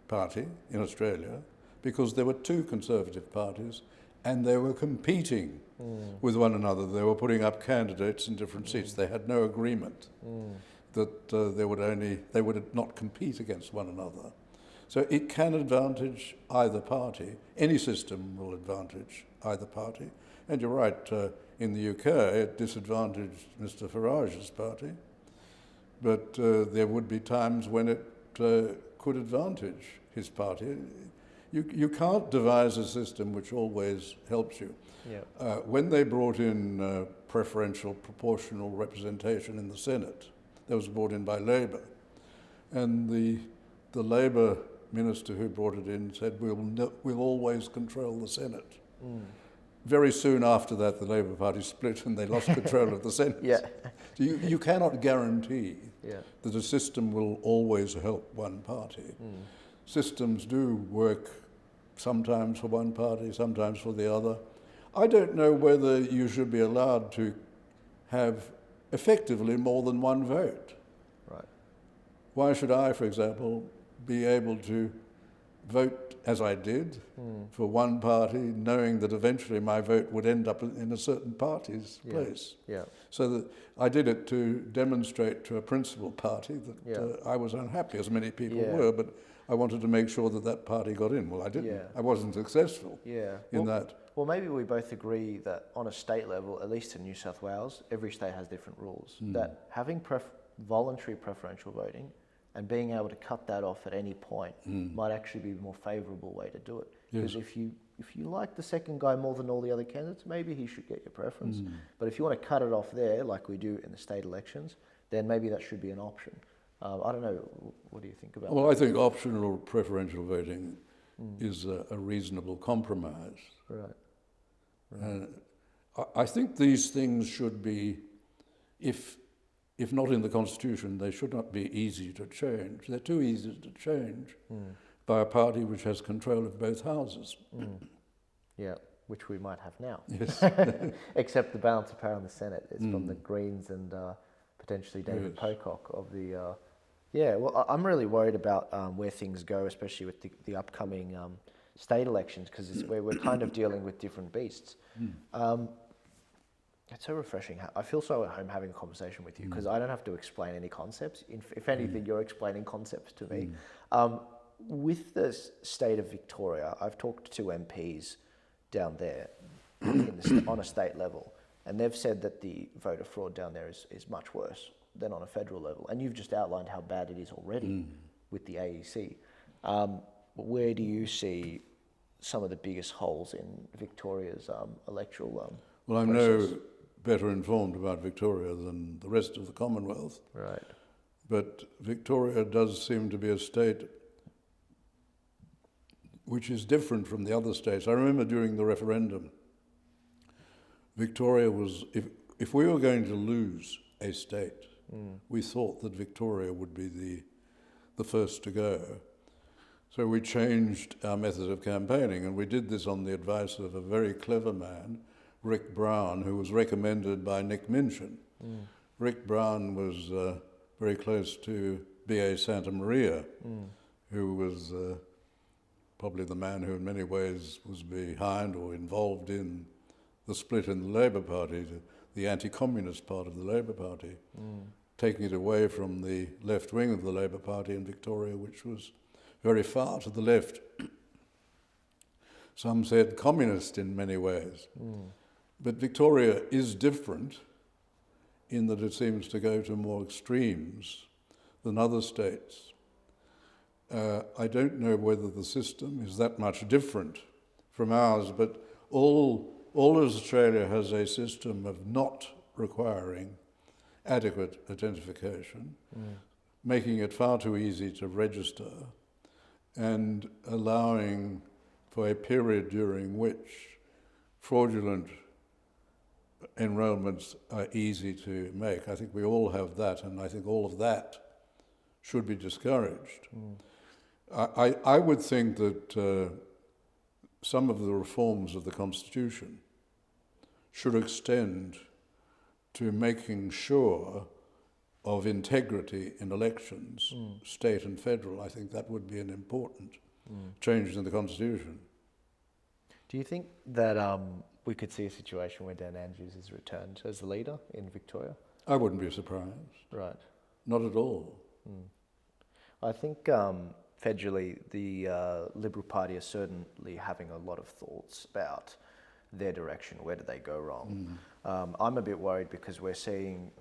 [SPEAKER 2] party in Australia because there were two Conservative parties and they were competing with one another. They were putting up candidates in different seats. They had no agreement that they would not compete against one another. So it can advantage either party. Any system will advantage either party. And you're right, in the UK it disadvantaged Mr Farage's party, but there would be times when it could advantage his party. You can't devise a system which always helps you. Yeah. When they brought in preferential proportional representation in the Senate, that was brought in by Labour, and the Labour minister who brought it in said, we'll always control the Senate. Very soon after that, the Labour Party split and they lost control of the Senate.
[SPEAKER 1] Yeah.
[SPEAKER 2] So you cannot guarantee that a system will always help one party. Systems do work sometimes for one party, sometimes for the other. I don't know whether you should be allowed to have effectively more than one vote.
[SPEAKER 1] Right.
[SPEAKER 2] Why should I, for example, be able to vote as I did for one party, knowing that eventually my vote would end up in a certain party's place? Yeah. So that I did it to demonstrate to a principal party that I was unhappy, as many people were, but I wanted to make sure that that party got in. Well, I didn't. I wasn't successful in that.
[SPEAKER 1] Well, maybe we both agree that on a state level, at least in New South Wales, every state has different rules. That having voluntary preferential voting and being able to cut that off at any point might actually be a more favourable way to do it. Because if you like the second guy more than all the other candidates, maybe he should get your preference. But if you want to cut it off there, like we do in the state elections, then maybe that should be an option. I don't know, what do you think about that?
[SPEAKER 2] Well, I think optional preferential voting is a reasonable compromise. Right. I think these things should be, if not in the Constitution, they should not be easy to change. They're too easy to change by a party which has control of both houses.
[SPEAKER 1] Yeah, which we might have now.
[SPEAKER 2] Yes.
[SPEAKER 1] Except the balance of power in the Senate is from the Greens and potentially David Pocock of the... well, I'm really worried about where things go, especially with the upcoming state elections, because we're kind of dealing with different beasts. It's so refreshing. I feel so at home having a conversation with you because I don't have to explain any concepts. If anything, you're explaining concepts to me. With the state of Victoria, I've talked to MPs down there on a state level, and they've said that the voter fraud down there is much worse than on a federal level. And you've just outlined how bad it is already with the AEC. Where do you see some of the biggest holes in Victoria's electoral
[SPEAKER 2] Well, I'm no better informed about Victoria than the rest of the Commonwealth.
[SPEAKER 1] Right.
[SPEAKER 2] But Victoria does seem to be a state which is different from the other states. I remember during the referendum, Victoria was, if we were going to lose a state, we thought that Victoria would be the first to go. So we changed our method of campaigning, and we did this on the advice of a very clever man, Rick Brown, who was recommended by Nick Minchin. Rick Brown was very close to B.A. Santa Maria, who was probably the man who in many ways was behind or involved in the split in the Labour Party, the anti-communist part of the Labour Party, taking it away from the left wing of the Labour Party in Victoria, which was very far to the left. Some said communist in many ways. But Victoria is different in that it seems to go to more extremes than other states. I don't know whether the system is that much different from ours, but all Australia has a system of not requiring adequate identification, making it far too easy to register, and allowing for a period during which fraudulent enrolments are easy to make. I think we all have that, and I think all of that should be discouraged. I would think that some of the reforms of the Constitution should extend to making sure of integrity in elections, state and federal. I think that would be an important change in the Constitution.
[SPEAKER 1] Do you think that we could see a situation where Dan Andrews is returned as the leader in Victoria?
[SPEAKER 2] I wouldn't be surprised.
[SPEAKER 1] Right.
[SPEAKER 2] Not at all.
[SPEAKER 1] I think federally the Liberal Party is certainly having a lot of thoughts about their direction. Where do they go wrong? I'm a bit worried because we're seeing,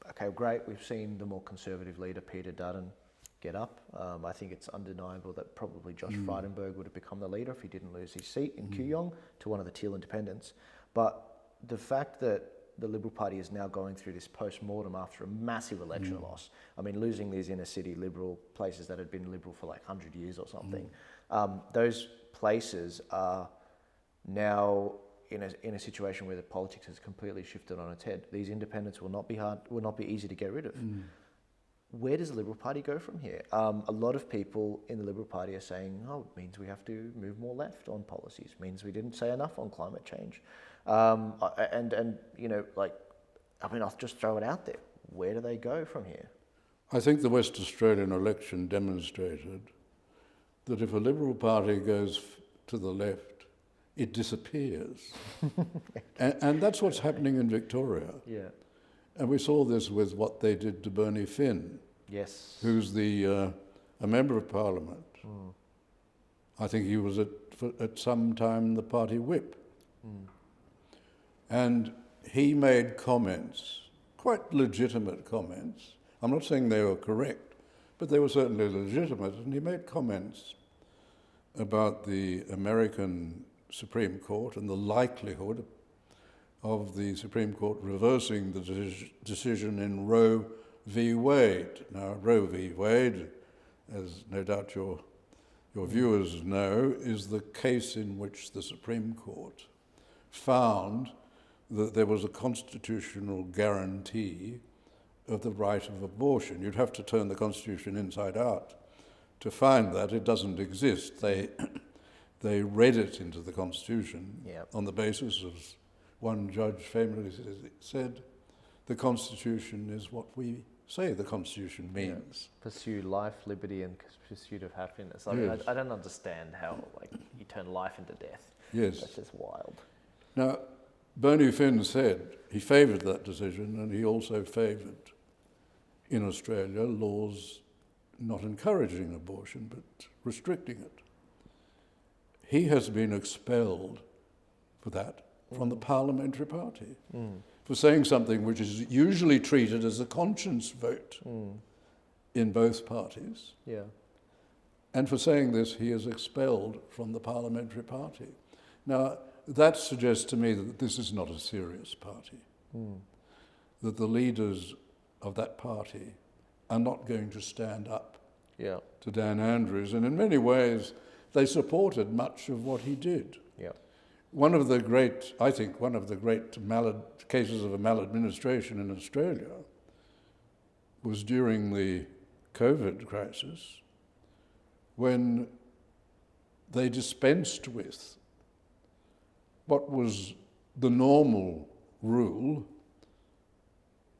[SPEAKER 1] okay, great, we've seen the more conservative leader, Peter Dutton, get up. I think it's undeniable that probably Josh Frydenberg would have become the leader if he didn't lose his seat in Kooyong to one of the Teal independents. But the fact that the Liberal Party is now going through this post-mortem after a massive election loss, I mean, losing these inner city Liberal places that had been Liberal for like 100 years or something, those places are now in a situation where the politics has completely shifted on its head. These independents will not be easy to get rid of. Where does the Liberal Party go from here? A lot of people in the Liberal Party are saying, oh, it means we have to move more left on policies, it means we didn't say enough on climate change. And you know, like, I mean, I'll just throw it out there. Where do they go from here?
[SPEAKER 2] I think the West Australian election demonstrated that if a Liberal Party goes to the left, it disappears. and that's what's happening in Victoria.
[SPEAKER 1] Yeah.
[SPEAKER 2] And we saw this with what they did to Bernie Finn,
[SPEAKER 1] Yes.
[SPEAKER 2] who's a member of Parliament. I think he was at some time the party whip. And he made comments, quite legitimate comments. I'm not saying they were correct, but they were certainly legitimate. And he made comments about the American Supreme Court and the likelihood of the Supreme Court reversing the decision in Roe v. Wade. Now, Roe v. Wade, as no doubt your viewers know, is the case in which the Supreme Court found that there was a constitutional guarantee of the right of abortion. You'd have to turn the Constitution inside out to find that. It doesn't exist. They read it into the Constitution on the basis of, one judge famously said, the Constitution is what we say the Constitution means.
[SPEAKER 1] Pursue life, liberty, and pursuit of happiness. I mean, I don't understand how you turn life into death.
[SPEAKER 2] Yes.
[SPEAKER 1] That's just wild.
[SPEAKER 2] Now, Bernie Finn said he favoured that decision, and he also favoured, in Australia, laws not encouraging abortion, but restricting it. He has been expelled for that from the parliamentary party, for saying something which is usually treated as a conscience vote in both parties.
[SPEAKER 1] Yeah.
[SPEAKER 2] And for saying this, he is expelled from the parliamentary party. Now, that suggests to me that this is not a serious party, that the leaders of that party are not going to stand up to Dan Andrews, and in many ways they supported much of what he did.
[SPEAKER 1] Yeah.
[SPEAKER 2] One of the great cases of maladministration in Australia was during the COVID crisis, when they dispensed with what was the normal rule,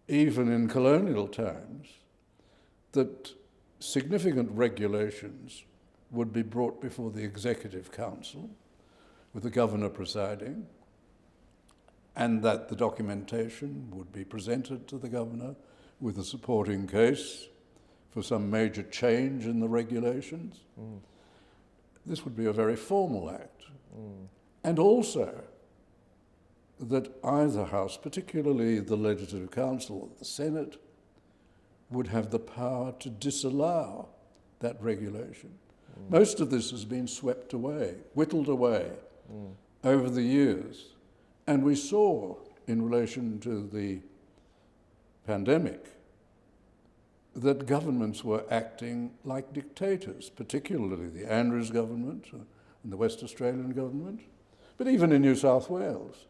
[SPEAKER 2] even in colonial times, that significant regulations would be brought before the Executive Council, with the governor presiding, and that the documentation would be presented to the governor with a supporting case for some major change in the regulations. this would be a very formal act. And also that either house, particularly the Legislative Council or the Senate, would have the power to disallow that regulation. Most of this has been swept away, whittled away over the years. And we saw, in relation to the pandemic, that governments were acting like dictators, particularly the Andrews government and the West Australian government, but even in New South Wales,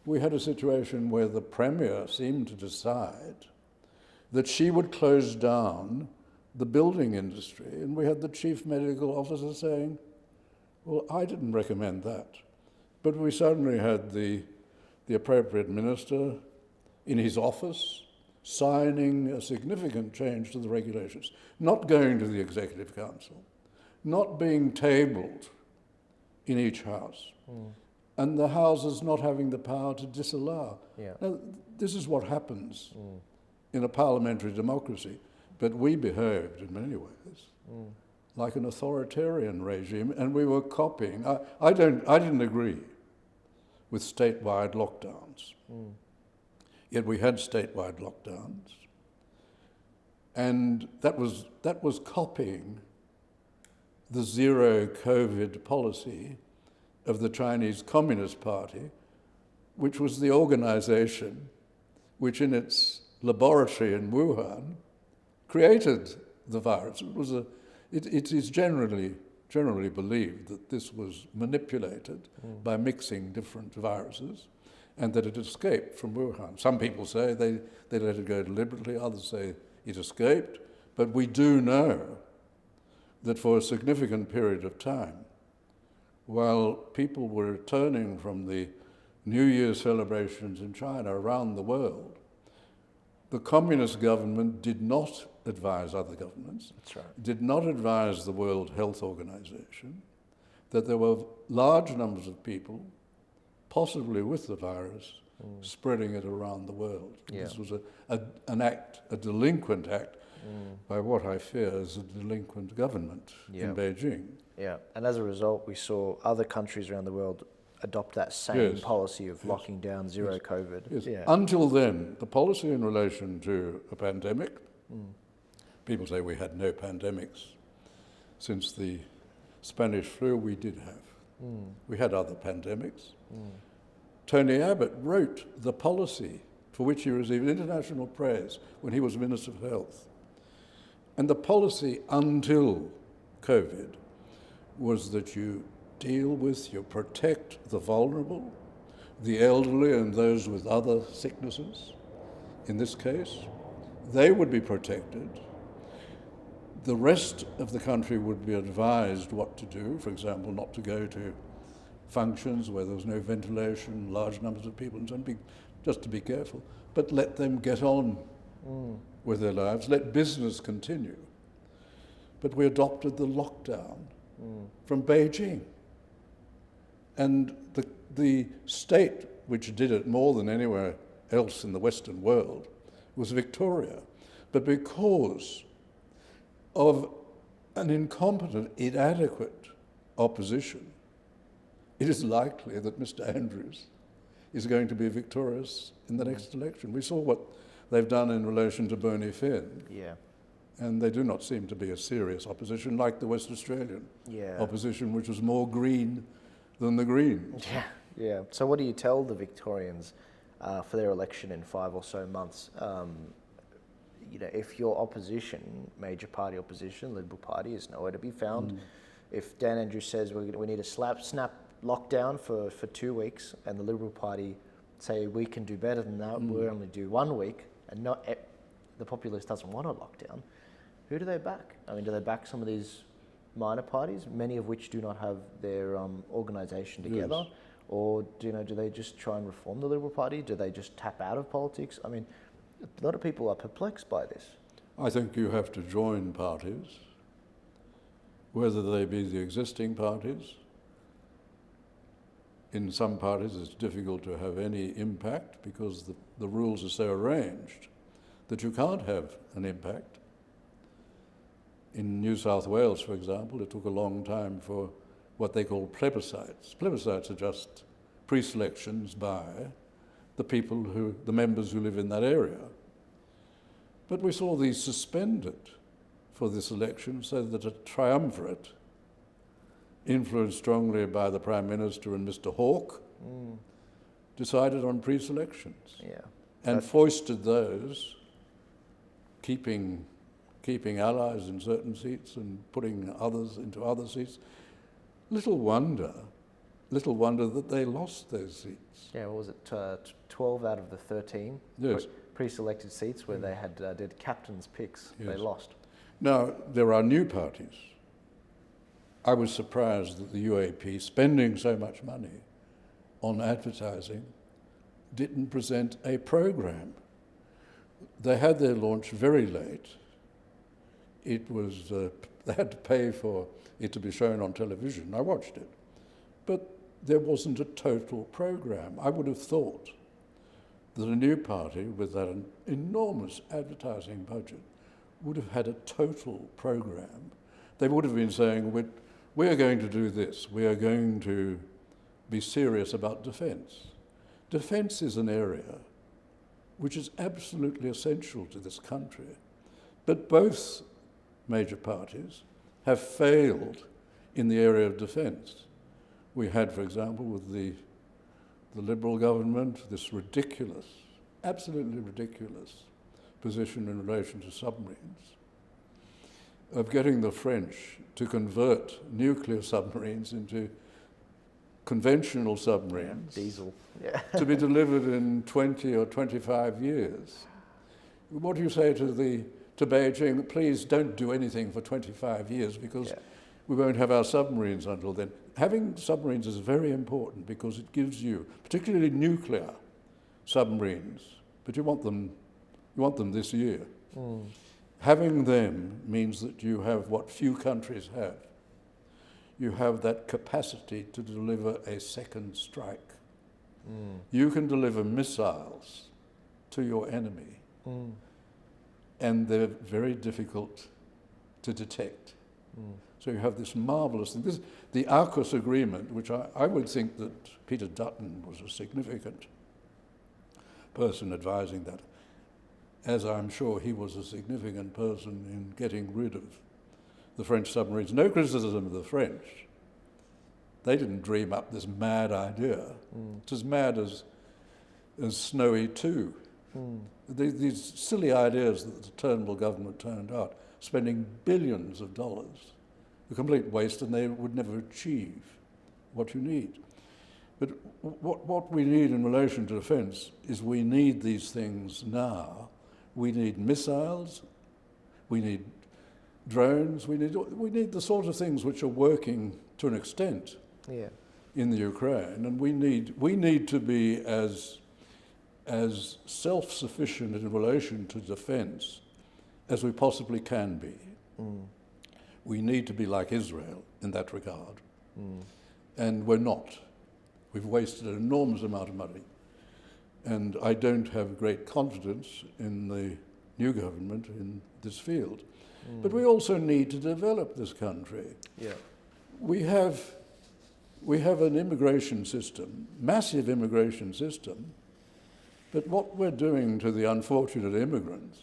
[SPEAKER 2] we had a situation where the Premier seemed to decide that she would close down the building industry, and we had the Chief Medical Officer saying, well, I didn't recommend that. But we suddenly had the appropriate minister in his office signing a significant change to the regulations, not going to the Executive Council, not being tabled in each house, and the houses not having the power to disallow.
[SPEAKER 1] Yeah.
[SPEAKER 2] Now, this is what happens in a parliamentary democracy, but we behaved in many ways like an authoritarian regime, and we were copying. I didn't agree with statewide lockdowns. Yet we had statewide lockdowns, and that was copying the zero COVID policy of the Chinese Communist Party, which was the organization which in its laboratory in Wuhan created the virus. It is generally believed that this was manipulated by mixing different viruses, and that it escaped from Wuhan. Some people say they let it go deliberately, others say it escaped, but we do know that for a significant period of time, while people were returning from the New Year celebrations in China around the world, the communist government did not advise other governments, did not advise the World Health Organization that there were large numbers of people, possibly with the virus, spreading it around the world.
[SPEAKER 1] Yeah.
[SPEAKER 2] This was an act, a delinquent act, by what I fear is a delinquent government in Beijing.
[SPEAKER 1] Yeah, and as a result, we saw other countries around the world adopt that same policy of locking down zero COVID.
[SPEAKER 2] Yes.
[SPEAKER 1] Yeah.
[SPEAKER 2] Until then, the policy in relation to a pandemic, people say we had no pandemics since the Spanish flu. We did have. We had other pandemics. Tony Abbott wrote the policy for which he received international praise when he was Minister of Health. And the policy until COVID was that you deal with, you protect the vulnerable, the elderly and those with other sicknesses. In this case, they would be protected. The rest of the country would be advised what to do, for example, not to go to functions where there was no ventilation, large numbers of people, and so on, just to be careful, but let them get on with their lives, let business continue. But we adopted the lockdown from Beijing. And the state which did it more than anywhere else in the Western world was Victoria. But because of an incompetent, inadequate opposition, it is likely that Mr. Andrews is going to be victorious in the next election. We saw what they've done in relation to Bernie Finn.
[SPEAKER 1] Yeah.
[SPEAKER 2] And they do not seem to be a serious opposition like the West Australian opposition, which was more green than the Greens.
[SPEAKER 1] Yeah, yeah. So what do you tell the Victorians for their election in 5 or so months? You know, if your opposition, major party opposition, Liberal Party, is nowhere to be found, if Dan Andrews says we need a snap lockdown for 2 weeks, and the Liberal Party say we can do better than that, we'll only do 1 week, and not the populace doesn't want a lockdown, who do they back? I mean, do they back some of these minor parties, many of which do not have their organisation together? Or do they just try and reform the Liberal Party? Do they just tap out of politics? I mean, a lot of people are perplexed by this.
[SPEAKER 2] I think you have to join parties, whether they be the existing parties. In some parties it's difficult to have any impact because the rules are so arranged that you can't have an impact. In New South Wales, for example, it took a long time for what they call plebiscites. Plebiscites are just pre-selections by the members who live in that area. But we saw these suspended for this election so that a triumvirate, influenced strongly by the Prime Minister and Mr. Hawke, decided on pre-selections.
[SPEAKER 1] Yeah.
[SPEAKER 2] And foisted those, keeping allies in certain seats and putting others into other seats. Little wonder that they lost those seats.
[SPEAKER 1] Yeah, what was it, 12 out of the 13
[SPEAKER 2] Yes.
[SPEAKER 1] pre-selected seats where they had did captain's picks,
[SPEAKER 2] Yes.
[SPEAKER 1] they lost.
[SPEAKER 2] Now, there are new parties. I was surprised that the UAP, spending so much money on advertising, didn't present a program. They had their launch very late. It was, they had to pay for it to be shown on television. I watched it. But there wasn't a total program. I would have thought that a new party with that enormous advertising budget would have had a total program. They would have been saying, we are going to do this. We are going to be serious about defence. Defence is an area which is absolutely essential to this country. But both major parties have failed in the area of defence. We had, for example, with the Liberal government, this ridiculous, absolutely ridiculous position in relation to submarines, of getting the French to convert nuclear submarines into conventional submarines.
[SPEAKER 1] Diesel, yeah.
[SPEAKER 2] To be delivered in 20 or 25 years. What do you say to Beijing? Please don't do anything for 25 years because we won't have our submarines until then. Having submarines is very important because it gives you, particularly nuclear submarines, but you want them this year. Having them means that you have what few countries have. You have that capacity to deliver a second strike. You can deliver missiles to your enemy, and they're very difficult to detect. So you have this marvellous thing. The AUKUS agreement, which I would think that Peter Dutton was a significant person advising that, as I'm sure he was a significant person in getting rid of the French submarines. No criticism of the French. They didn't dream up this mad idea. It's as mad as Snowy 2. These silly ideas that the Turnbull government turned out, spending billions of dollars, a complete waste, and they would never achieve what you need. But what we need in relation to defence is we need these things now. We need missiles, we need drones, we need the sort of things which are working to an extent in the Ukraine, and we need to be as self-sufficient in relation to defence as we possibly can be. We need to be like Israel in that regard, and we're not. We've wasted an enormous amount of money, and I don't have great confidence in the new government in this field. But we also need to develop this country. We have an immigration system, massive immigration system, but what we're doing to the unfortunate immigrants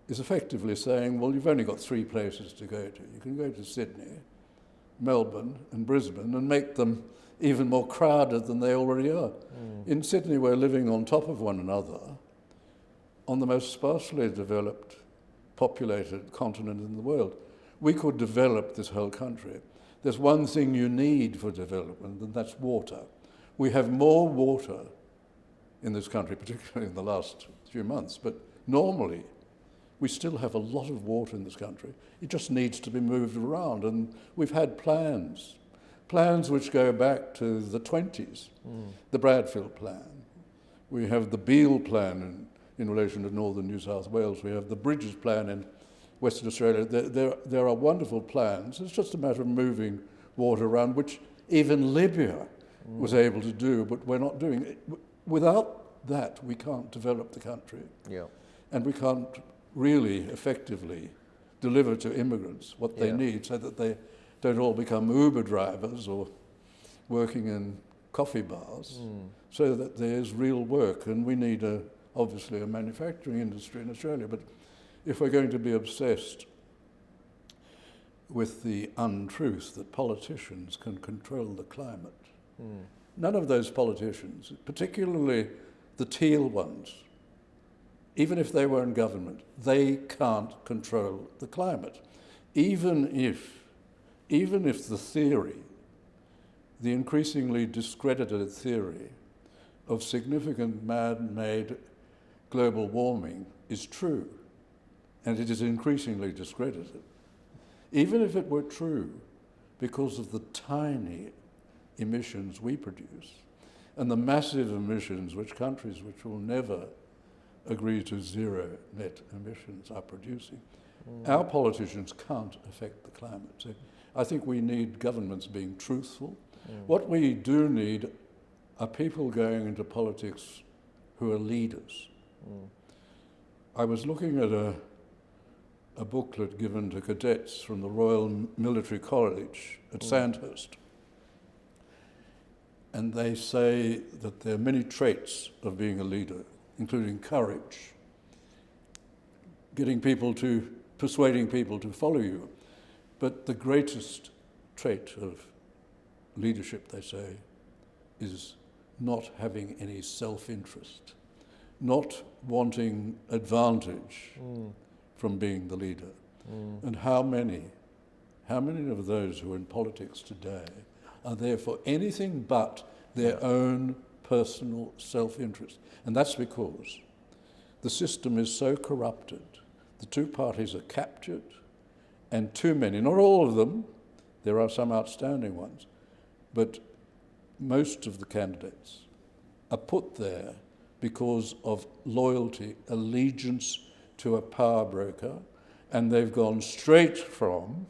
[SPEAKER 2] is effectively saying, well, you've only got 3 places to go to. You can go to Sydney, Melbourne and Brisbane and make them even more crowded than they already are. In Sydney, we're living on top of one another on the most sparsely developed, populated continent in the world. We could develop this whole country. There's one thing you need for development, and that's water. We have more water in this country, particularly in the last few months, but normally we still have a lot of water in this country. It just needs to be moved around, and we've had plans which go back to the 20s, the Bradfield Plan. We have the Beale Plan in relation to northern New South Wales. We have the Bridges Plan in Western Australia. There are wonderful plans. It's just a matter of moving water around, which even Libya was able to do, but we're not doing it. Without that, we can't develop the country. And we can't really effectively deliver to immigrants what they need so that they don't all become Uber drivers or working in coffee bars, so that there's real work. And we need, obviously, a manufacturing industry in Australia. But if we're going to be obsessed with the untruth that politicians can control the climate, none of those politicians, particularly the teal ones, even if they were in government, they can't control the climate. Even if the theory, the increasingly discredited theory of significant man-made global warming is true, and it is increasingly discredited. Even if it were true, because of the tiny emissions we produce and the massive emissions which countries which will never agree to zero net emissions are producing, our politicians can't affect the climate. So I think we need governments being truthful. What we do need are people going into politics who are leaders. I was looking at a booklet given to cadets from the Royal Military College at Sandhurst. And they say that there are many traits of being a leader, including courage, persuading people to follow you. But the greatest trait of leadership, they say, is not having any self-interest, not wanting advantage from being the leader. And how many of those who are in politics today are there for anything but their own personal self-interest? And that's because the system is so corrupted. The two parties are captured, and too many, not all of them, there are some outstanding ones, but most of the candidates are put there because of loyalty, allegiance to a power broker, and they've gone straight from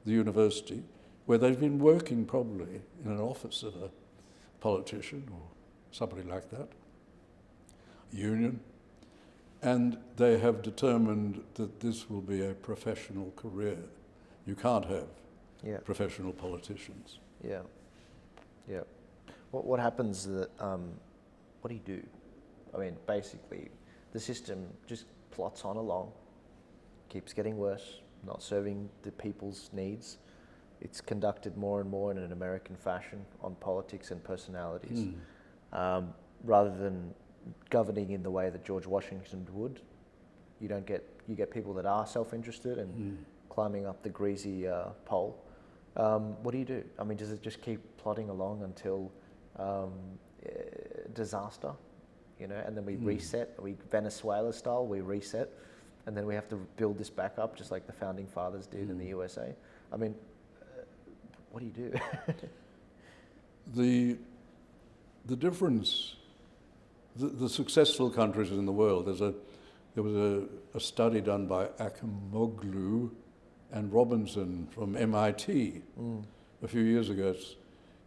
[SPEAKER 2] the university, where they've been working probably in an office of a politician or somebody like that, union, and they have determined that this will be a professional career. You can't have professional politicians.
[SPEAKER 1] Yeah. What happens that, what do you do? I mean, basically, the system just plots on along, keeps getting worse, not serving the people's needs. It's conducted more and more in an American fashion on politics and personalities, rather than governing in the way that George Washington would. You get people that are self-interested and climbing up the greasy pole. What do you do? I mean, does it just keep plodding along until disaster, and then we reset, Venezuela style, we reset, and then we have to build this back up just like the founding fathers did in the USA? I mean, what do you
[SPEAKER 2] do? The difference, the successful countries in the world, there was a study done by Akemoglu and Robinson from MIT a few years ago.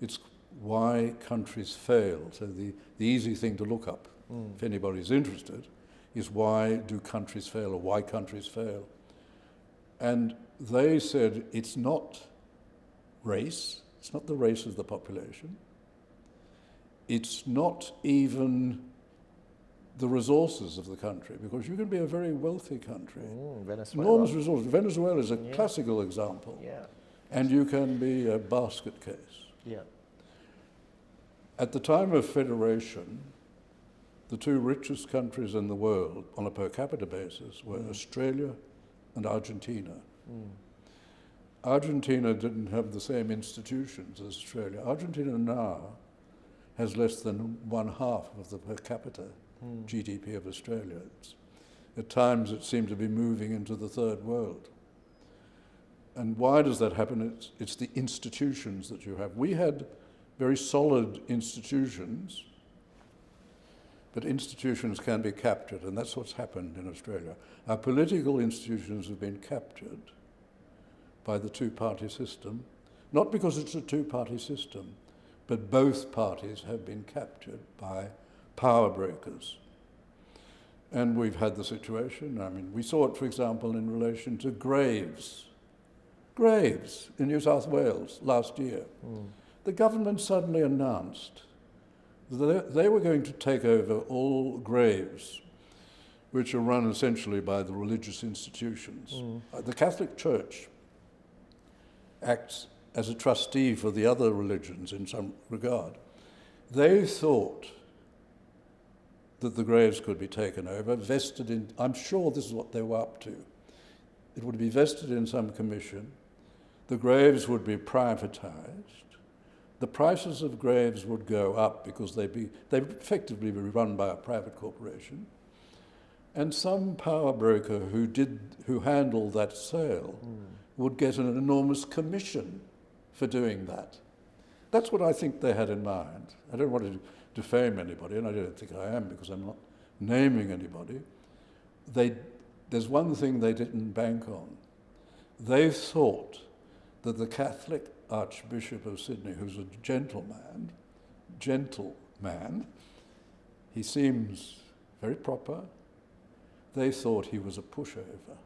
[SPEAKER 2] It's why countries fail. So the easy thing to look up, if anybody's interested, is why do countries fail, or why countries fail. And they said it's not race, it's not the race of the population, it's not even the resources of the country, because you can be a very wealthy country, enormous resources. Venezuela is a classical example, and you can be a basket case. At the time of federation, the two richest countries in the world on a per capita basis were Australia and Argentina. Argentina didn't have the same institutions as Australia. Argentina now has less than 1/2 of the per capita GDP of Australia. At times it seemed to be moving into the third world. And why does that happen? It's the institutions that you have. We had very solid institutions, but institutions can be captured, and that's what's happened in Australia. Our political institutions have been captured by the two-party system, not because it's a two-party system, but both parties have been captured by power brokers. And we've had the situation, I mean, we saw it, for example, in relation to graves in New South Wales last year. The government suddenly announced that they were going to take over all graves which are run essentially by the religious institutions. The Catholic Church acts as a trustee for the other religions in some regard. They thought that the graves could be taken over, vested in, I'm sure this is what they were up to. It would be vested in some commission. The graves would be privatised. The prices of graves would go up because they'd effectively be run by a private corporation. And some power broker who handled that sale would get an enormous commission for doing that. That's what I think they had in mind. I don't want to defame anybody, and I don't think I am because I'm not naming anybody. There's one thing they didn't bank on. They thought that the Catholic Archbishop of Sydney, who's a gentle man, he seems very proper. They thought he was a pushover,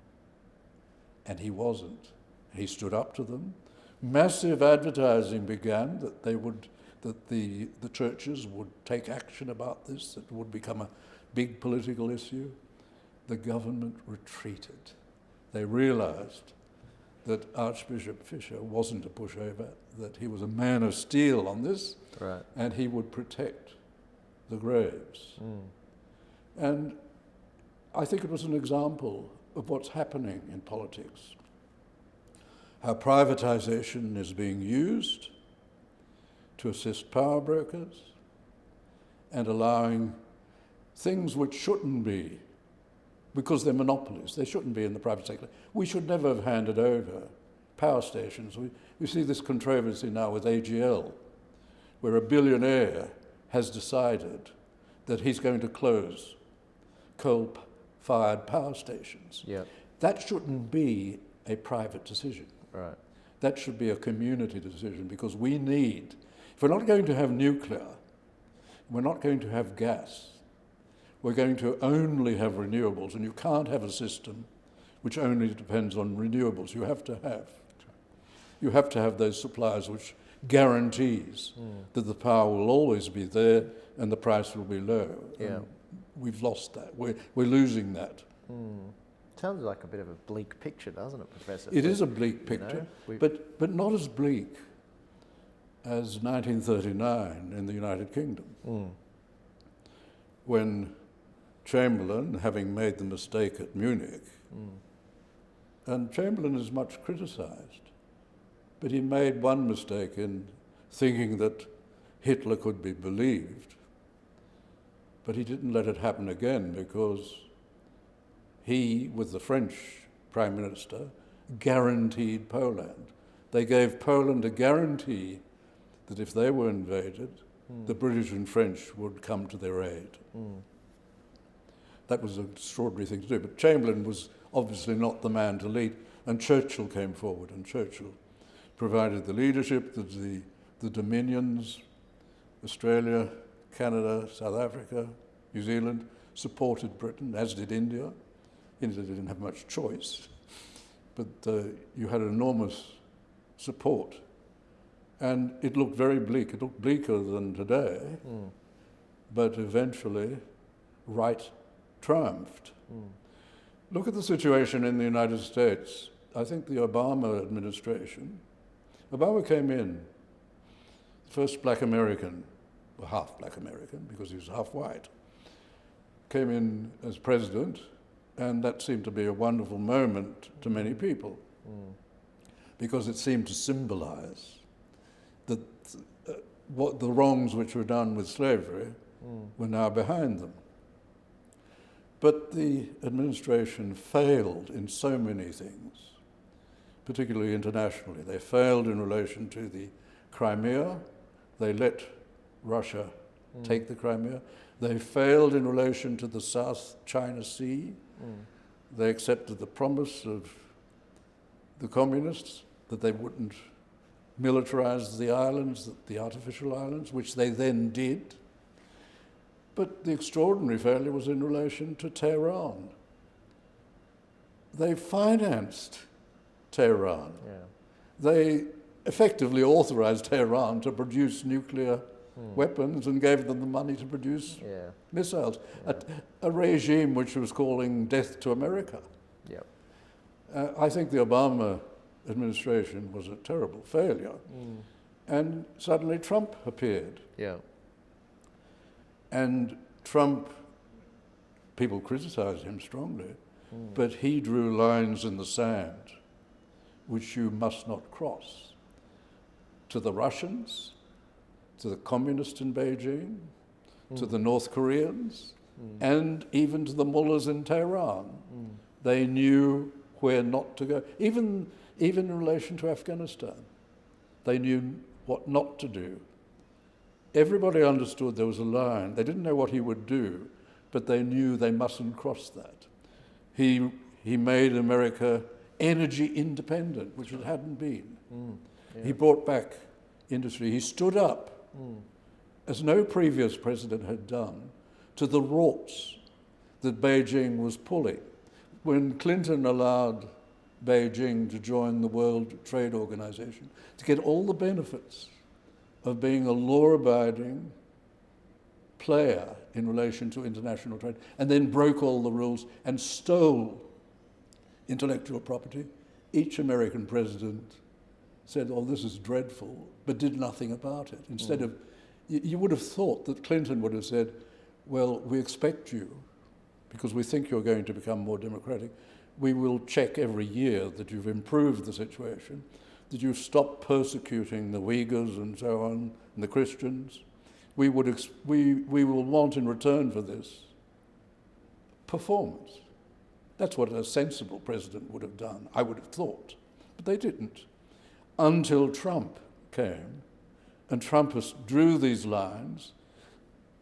[SPEAKER 2] and he wasn't. He stood up to them. Massive advertising began that the churches would take action about this, it would become a big political issue. The government retreated. They realised that Archbishop Fisher wasn't a pushover, that he was a man of steel on this,
[SPEAKER 1] Right.
[SPEAKER 2] and he would protect the graves. And I think it was an example of what's happening in politics. How privatisation is being used to assist power brokers and allowing things which shouldn't be, because they're monopolies, they shouldn't be in the private sector. We should never have handed over power stations. We see this controversy now with AGL, where a billionaire has decided that he's going to close coal-fired power stations.
[SPEAKER 1] Yep.
[SPEAKER 2] That shouldn't be a private decision.
[SPEAKER 1] Right.
[SPEAKER 2] That should be a community decision, because we need, if we're not going to have nuclear, we're not going to have gas, we're going to only have renewables, and you can't have a system which only depends on renewables. You have to have those suppliers which guarantees that the power will always be there and the price will be low.
[SPEAKER 1] Yeah.
[SPEAKER 2] And we've lost that. We're losing that.
[SPEAKER 1] Sounds like a bit of a bleak picture, doesn't it, Professor?
[SPEAKER 2] It is a bleak picture, but not as bleak as 1939 in the United Kingdom, when Chamberlain, having made the mistake at Munich, and Chamberlain is much criticised, but he made one mistake in thinking that Hitler could be believed, but he didn't let it happen again, because he, with the French Prime Minister, guaranteed Poland. They gave Poland a guarantee that if they were invaded, the British and French would come to their aid. That was an extraordinary thing to do, but Chamberlain was obviously not the man to lead, and Churchill came forward, and Churchill provided the leadership, the dominions, Australia, Canada, South Africa, New Zealand, supported Britain, as did India. India didn't have much choice, but you had enormous support. And it looked very bleak. It looked bleaker than today, but eventually right triumphed. Look at the situation in the United States. I think the Obama administration, Obama came in, first black American, well, half black American, because he was half white, came in as president, and that seemed to be a wonderful moment to many people, because it seemed to symbolize that what the wrongs which were done with slavery were now behind them. But the administration failed in so many things, particularly internationally. They failed in relation to the Crimea. They let Russia take the Crimea. They failed in relation to the South China Sea. They accepted the promise of the communists that they wouldn't militarize the islands, the artificial islands, which they then did. But the extraordinary failure was in relation to Tehran. They financed Tehran.
[SPEAKER 1] Yeah.
[SPEAKER 2] They effectively authorized Tehran to produce nuclear weapons and gave them the money to produce missiles. A regime which was calling death to America.
[SPEAKER 1] Yeah.
[SPEAKER 2] I think the Obama administration was a terrible failure. And suddenly Trump appeared.
[SPEAKER 1] Yeah.
[SPEAKER 2] And Trump, people criticized him strongly, but he drew lines in the sand which you must not cross. To the Russians, to the communists in Beijing, to the North Koreans, and even to the mullahs in Tehran. They knew where not to go. Even in relation to Afghanistan, they knew what not to do. Everybody understood there was a line. They didn't know what he would do, but they knew they mustn't cross that. He made America energy independent, which it hadn't been. He brought back industry. He stood up, as no previous president had done, to the rorts that Beijing was pulling. When Clinton allowed Beijing to join the World Trade Organization, to get all the benefits of being a law-abiding player in relation to international trade, and then broke all the rules and stole intellectual property, each American president said, oh, this is dreadful, but did nothing about it. Instead of, you would have thought that Clinton would have said, well, we expect you, because we think you're going to become more democratic, we will check every year that you've improved the situation, that you've stopped persecuting the Uyghurs and so on, and the Christians. We will want in return for this performance. That's what a sensible president would have done, I would have thought. But they didn't. Until Trump came, and Trump drew these lines,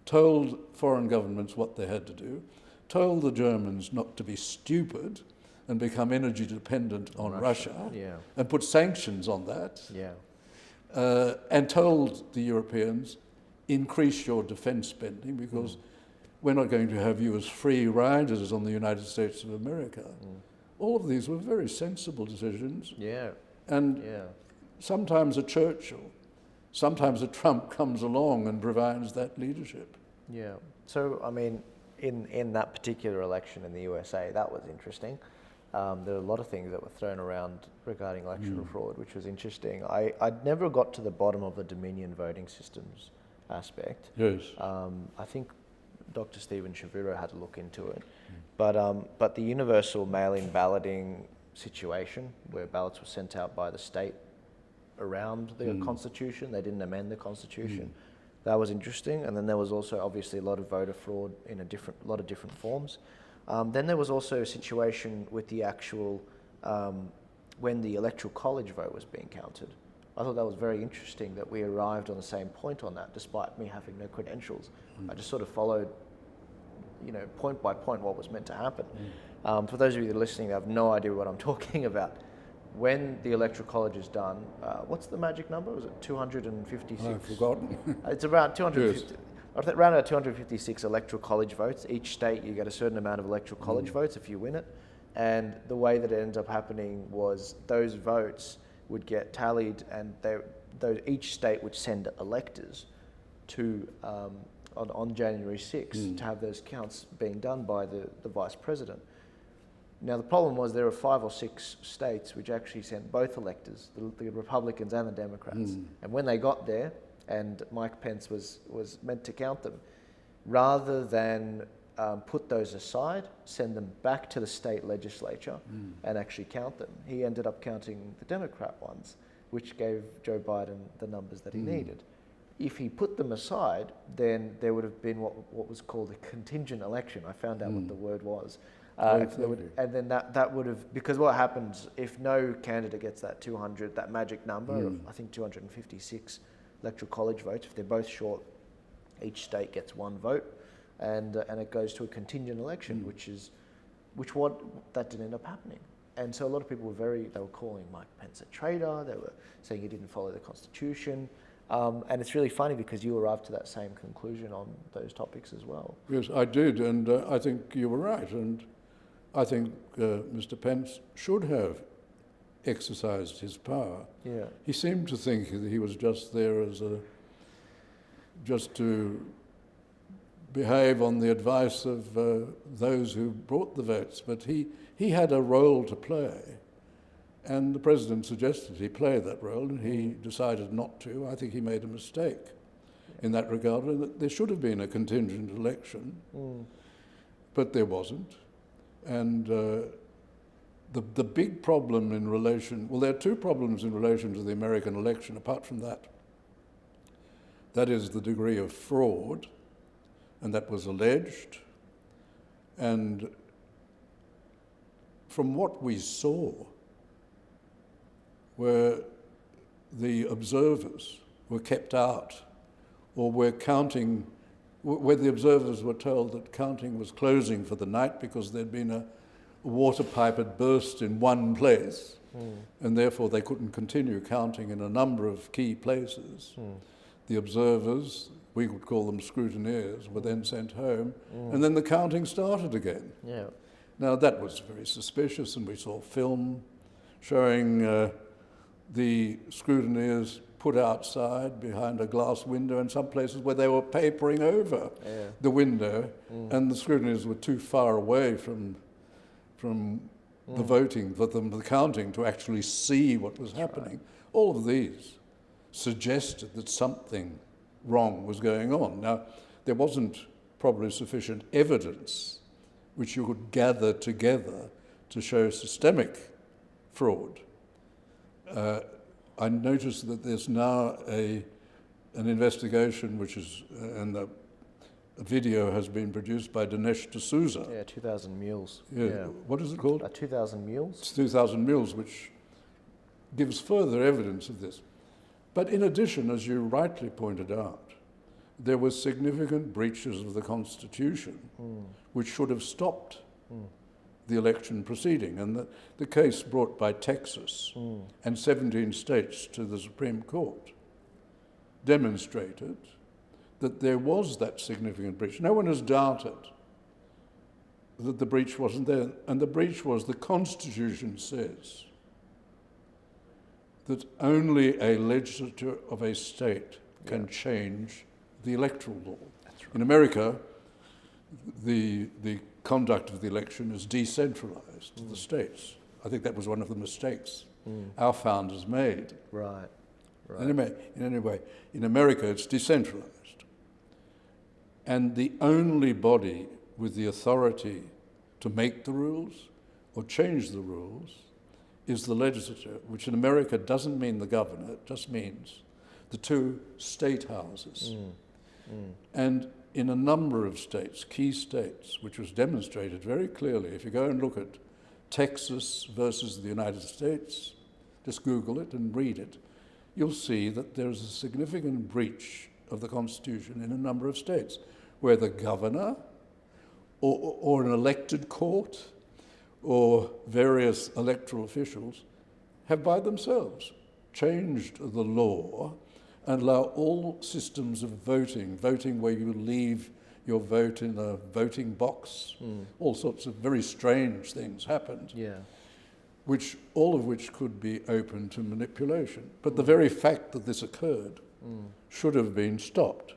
[SPEAKER 2] told foreign governments what they had to do, told the Germans not to be stupid and become energy dependent on Russia and put sanctions on that, and told the Europeans, increase your defense spending because we're not going to have you as free riders on the United States of America. All of these were very sensible decisions. And sometimes a Churchill, sometimes a Trump comes along and provides that leadership.
[SPEAKER 1] So, I mean, in that particular election in the USA, that was interesting. There were a lot of things that were thrown around regarding electoral fraud, which was interesting. I never got to the bottom of the Dominion voting systems aspect. I think Dr. Stephen Shaviro had to look into it. But the universal mail-in balloting situation, where ballots were sent out by the state around the Constitution, they didn't amend the Constitution. That was interesting. And then there was also obviously a lot of voter fraud in a lot of different forms. Then there was also a situation with the actual, when the Electoral College vote was being counted. I thought that was very interesting that we arrived on the same point on that, despite me having no credentials. I just sort of followed, point by point what was meant to happen. For those of you that are listening, I have no idea what I'm talking about. When the Electoral College is done, what's the magic number? Was it 256?
[SPEAKER 2] I've forgotten.
[SPEAKER 1] It's around 250. Around about 256 Electoral College votes. Each state, you get a certain amount of Electoral College votes if you win it. And the way that it ends up happening was those votes would get tallied, and each state would send electors to on January 6th to have those counts being done by the vice president. Now the problem was there were 5 or 6 states which actually sent both electors, the Republicans and the Democrats. And when they got there, and Mike Pence was meant to count them, rather than put those aside, send them back to the state legislature and actually count them, he ended up counting the Democrat ones, which gave Joe Biden the numbers that he needed. If he put them aside, then there would have been what was called a contingent election. I found out what the word was. And then that would have, because what happens if no candidate gets that 200, that magic number of, I think, 256 Electoral College votes, if they're both short, each state gets 1 vote, and it goes to a contingent election, that didn't end up happening. And so a lot of people they were calling Mike Pence a traitor. They were saying he didn't follow the Constitution. And it's really funny because you arrived to that same conclusion on those topics as well.
[SPEAKER 2] Yes, I did, and I think you were right, and I think Mr. Pence should have exercised his power.
[SPEAKER 1] Yeah.
[SPEAKER 2] He seemed to think that he was just there just to behave on the advice of those who brought the votes, but he had a role to play. And the President suggested he play that role, and he decided not to. I think he made a mistake in that regard, and that there should have been a contingent election, but there wasn't. And the big problem in relation, well, there are two problems in relation to the American election, apart from that. That is the degree of fraud, and that was alleged. And from what we saw, where the observers were kept out, or where the observers were told that counting was closing for the night because there'd been a water pipe had burst in one place, and therefore they couldn't continue counting in a number of key places. The observers, we would call them scrutineers, were then sent home, and then the counting started again.
[SPEAKER 1] Yeah.
[SPEAKER 2] Now that was very suspicious, and we saw film showing the scrutineers put outside behind a glass window in some places where they were papering over the window, and the scrutineers were too far away from the voting, for them, the counting, to actually see what was happening. Right. All of these suggested that something wrong was going on. Now, there wasn't probably sufficient evidence which you could gather together to show systemic fraud. I noticed that there's now an investigation which is, and a video has been produced by Dinesh D'Souza.
[SPEAKER 1] Yeah, 2,000 Mules.
[SPEAKER 2] Yeah. What is it called?
[SPEAKER 1] 2,000 Mules.
[SPEAKER 2] It's 2,000 Mules, which gives further evidence of this. But in addition, as you rightly pointed out, there were significant breaches of the Constitution which should have stopped the election proceeding. And the case brought by Texas and 17 states to the Supreme Court demonstrated that there was that significant breach. No one has doubted that the breach wasn't there. And the breach was, the Constitution says that only a legislature of a state can change the electoral law. That's right. In America, the conduct of the election is decentralized to the states. I think that was one of the mistakes our founders made.
[SPEAKER 1] Right.
[SPEAKER 2] In any way, in America, it's decentralized. And the only body with the authority to make the rules or change the rules is the legislature, which in America doesn't mean the governor, it just means the two state houses. And in a number of states, key states, which was demonstrated very clearly, if you go and look at Texas versus the United States, just Google it and read it, you'll see that there's a significant breach of the Constitution in a number of states, where the governor or an elected court or various electoral officials have by themselves changed the law and allow all systems of voting where you leave your vote in a voting box, all sorts of very strange things happened, all of which could be open to manipulation. But the very fact that this occurred should have been stopped.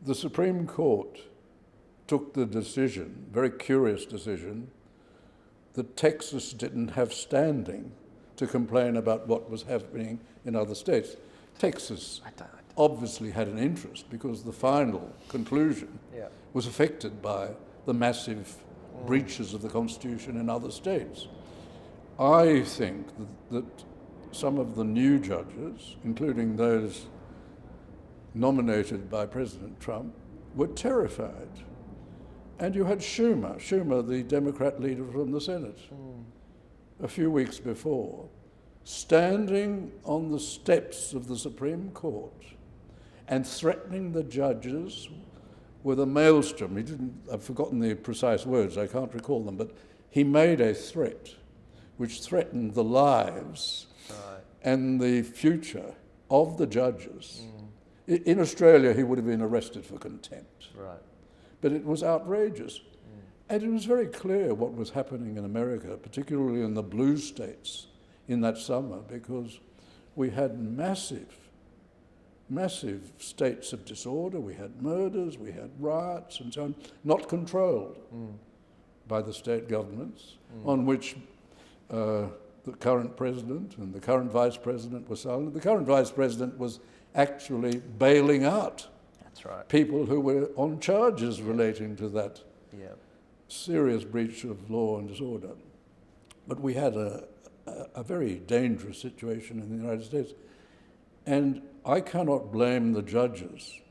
[SPEAKER 2] The Supreme Court took the decision, very curious decision, that Texas didn't have standing to complain about what was happening in other states. Texas obviously had an interest because the final conclusion was affected by the massive breaches of the Constitution in other states. I think that some of the new judges, including those nominated by President Trump, were terrified. And you had Schumer, the Democrat leader from the Senate, a few weeks before, standing on the steps of the Supreme Court and threatening the judges with a maelstrom. I've forgotten the precise words, I can't recall them, but he made a threat which threatened the lives and the future of the judges. In Australia, he would have been arrested for contempt.
[SPEAKER 1] Right.
[SPEAKER 2] But it was outrageous. And it was very clear what was happening in America, particularly in the blue states in that summer, because we had massive states of disorder. We had murders, we had riots and so on, not controlled by the state governments, on which the current president and the current vice president were silent. The current vice president was actually bailing out
[SPEAKER 1] That's right.
[SPEAKER 2] people who were on charges relating to that
[SPEAKER 1] Yeah.
[SPEAKER 2] serious breach of law and disorder. But we had a very dangerous situation in the United States. And I cannot blame the judges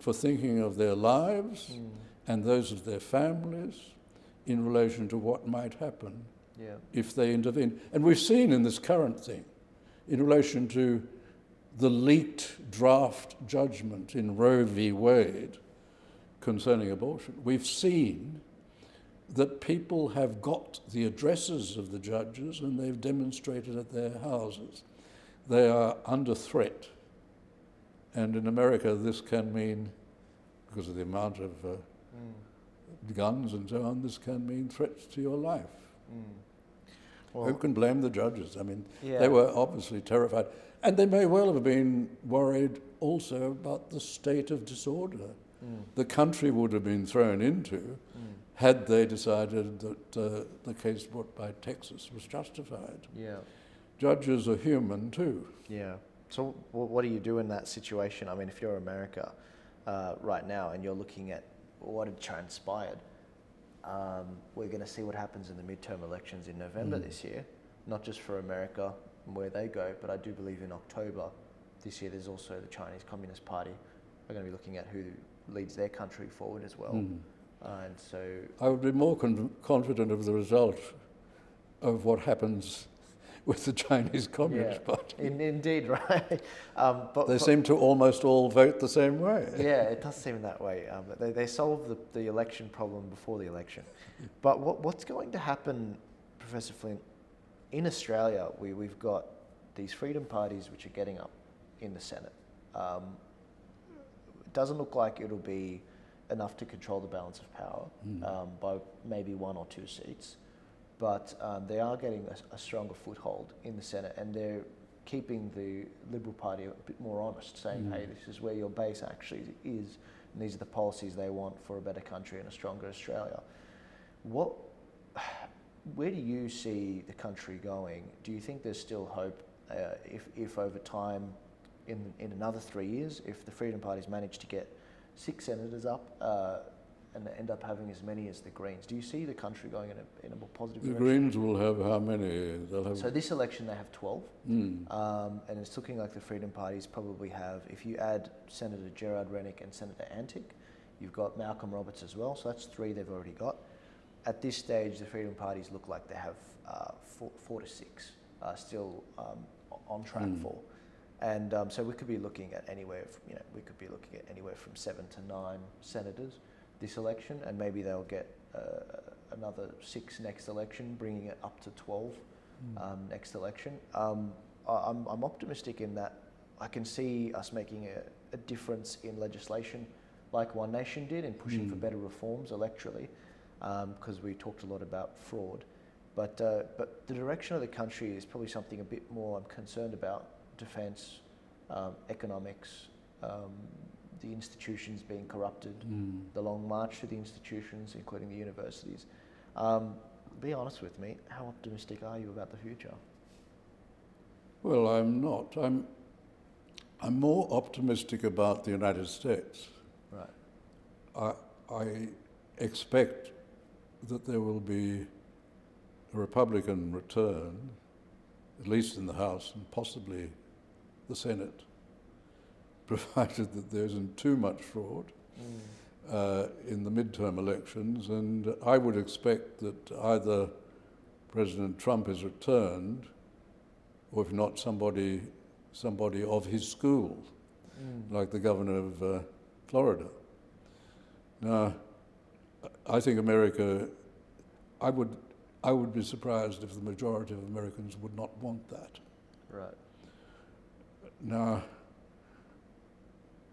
[SPEAKER 2] for thinking of their lives and those of their families in relation to what might happen if they intervene. And we've seen in this current thing, in relation to the leaked draft judgment in Roe v. Wade concerning abortion, we've seen that people have got the addresses of the judges and they've demonstrated at their houses. They are under threat. And in America, this can mean, because of the amount of guns and so on, this can mean threats to your life.
[SPEAKER 1] Well,
[SPEAKER 2] who can blame the judges? I mean,
[SPEAKER 1] Yeah.
[SPEAKER 2] they were obviously terrified. And they may well have been worried also about the state of disorder the country would have been thrown into had they decided that the case brought by Texas was justified.
[SPEAKER 1] Yeah.
[SPEAKER 2] Judges are human too.
[SPEAKER 1] Yeah. So what do you do in that situation? I mean, if you're America right now and you're looking at what had transpired, we're going to see what happens in the midterm elections in November this year, not just for America and where they go, but I do believe in October this year there's also the Chinese Communist Party. We're going to be looking at who leads their country forward as well. And so
[SPEAKER 2] I would be more confident of the result of what happens with the Chinese Communist Party.
[SPEAKER 1] Indeed, right. But
[SPEAKER 2] They seem to almost all vote the same way.
[SPEAKER 1] Yeah, it does seem that way. But they solved the election problem before the election. But what's going to happen, Professor Flint, in Australia, we've got these freedom parties which are getting up in the Senate. It doesn't look like it'll be enough to control the balance of power by maybe 1 or 2 seats. But they are getting a stronger foothold in the Senate, and they're keeping the Liberal Party a bit more honest, saying, hey, this is where your base actually is, and these are the policies they want for a better country and a stronger Australia. Where do you see the country going? Do you think there's still hope if over time, in another 3 years, if the Freedom Parties manage to get 6 senators up and end up having as many as the Greens, do you see the country going in a more positive
[SPEAKER 2] The
[SPEAKER 1] direction?
[SPEAKER 2] Greens will have how many? They'll have
[SPEAKER 1] So this election they have 12, and it's looking like the Freedom Parties probably have, if you add Senator Gerard Rennick and Senator Antic, you've got Malcolm Roberts as well, so that's 3 they've already got. At this stage, the Freedom Parties look like they have 4 to 6 still on track for. And so we could be looking at anywhere, from 7 to 9 senators this election, and maybe they'll get another 6 next election, bringing it up to 12 next election. I'm optimistic in that I can see us making a difference in legislation, like One Nation did, in pushing for better reforms electorally, because we talked a lot about fraud. But the direction of the country is probably something a bit more I'm concerned about: defence, economics, the institutions being corrupted, the long march to the institutions, including the universities. Be honest with me, how optimistic are you about the future?
[SPEAKER 2] Well, I'm not. I'm more optimistic about the United States.
[SPEAKER 1] Right.
[SPEAKER 2] I expect that there will be a Republican return, at least in the House and possibly the Senate, provided that there isn't too much fraud in the midterm elections. And I would expect that either President Trump is returned, or if not, somebody of his school, like the governor of Florida. Now, I think America, I would be surprised if the majority of Americans would not want that.
[SPEAKER 1] Right.
[SPEAKER 2] Now,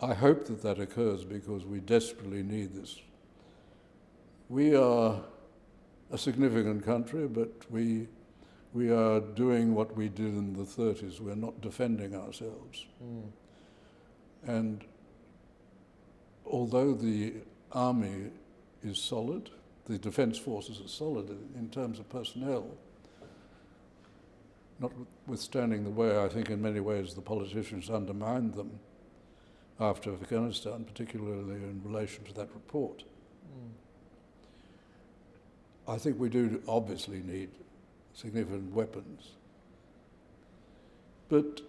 [SPEAKER 2] I hope that that occurs because we desperately need this. We are a significant country, but we are doing what we did in the 30s. We're not defending ourselves. And although the army is solid, the defence forces are solid in terms of personnel, notwithstanding the way I think in many ways the politicians undermined them after Afghanistan, particularly in relation to that report. I think we do obviously need significant weapons. But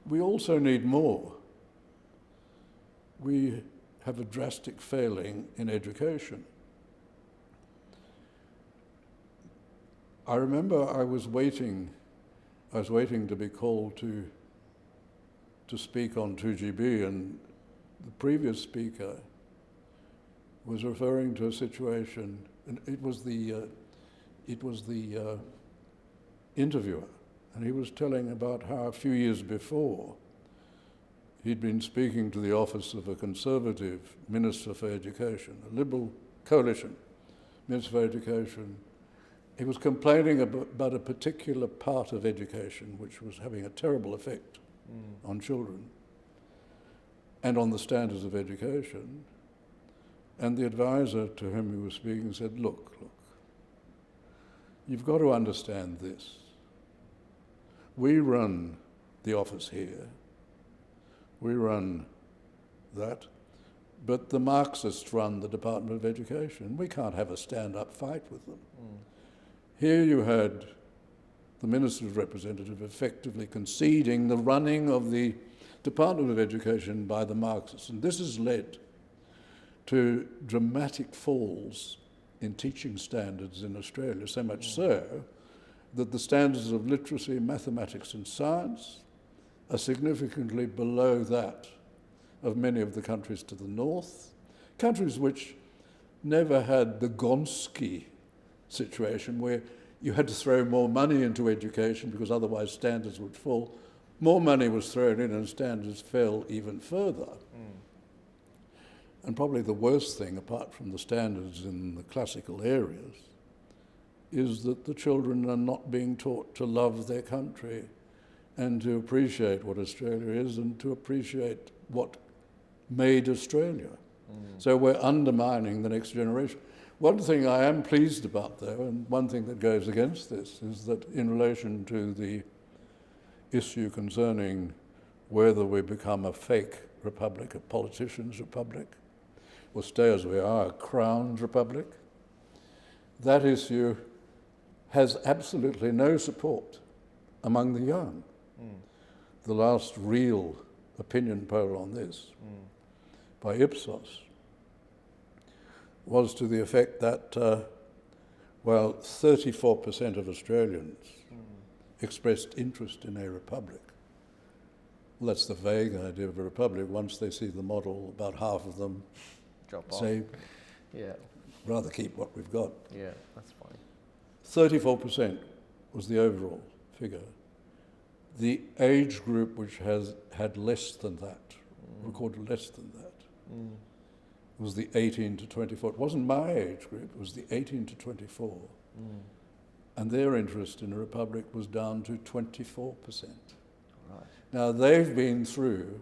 [SPEAKER 2] we also need more. We have a drastic failing in education. I remember I was waiting to be called to speak on 2GB, and the previous speaker was referring to a situation, and it was the interviewer, and he was telling about how a few years before he'd been speaking to the office of a Conservative Minister for Education, a Liberal coalition Minister for Education. He was complaining about a particular part of education which was having a terrible effect on children and on the standards of education. And the advisor to whom he was speaking said, look, you've got to understand this. We run the office here, we run that, but the Marxists run the Department of Education. We can't have a stand-up fight with them. Here you had the Minister's representative effectively conceding the running of the Department of Education by the Marxists, and this has led to dramatic falls in teaching standards in Australia, so much so that the standards of literacy, mathematics and science are significantly below that of many of the countries to the north, countries which never had the Gonski situation where you had to throw more money into education because otherwise standards would fall. More money was thrown in and standards fell even further. And probably the worst thing, apart from the standards in the classical areas, is that the children are not being taught to love their country and to appreciate what Australia is and to appreciate what made Australia. So we're undermining the next generation. One thing I am pleased about, though, and one thing that goes against this, is that in relation to the issue concerning whether we become a fake republic, a politicians' republic, or stay as we are, a crowned republic, that issue has absolutely no support among the young. The last real opinion poll on this by Ipsos was to the effect that, 34% of Australians expressed interest in a republic. Well, that's the vague idea of a republic. Once they see the model, about half of them say, rather keep what we've got.
[SPEAKER 1] Yeah, that's fine.
[SPEAKER 2] 34% was the overall figure. The age group which has had less than that, recorded less than that, was the 18 to 24. It wasn't my age group, it was the 18 to 24. And their interest in a republic was down to 24%.
[SPEAKER 1] Right.
[SPEAKER 2] Now, they've been through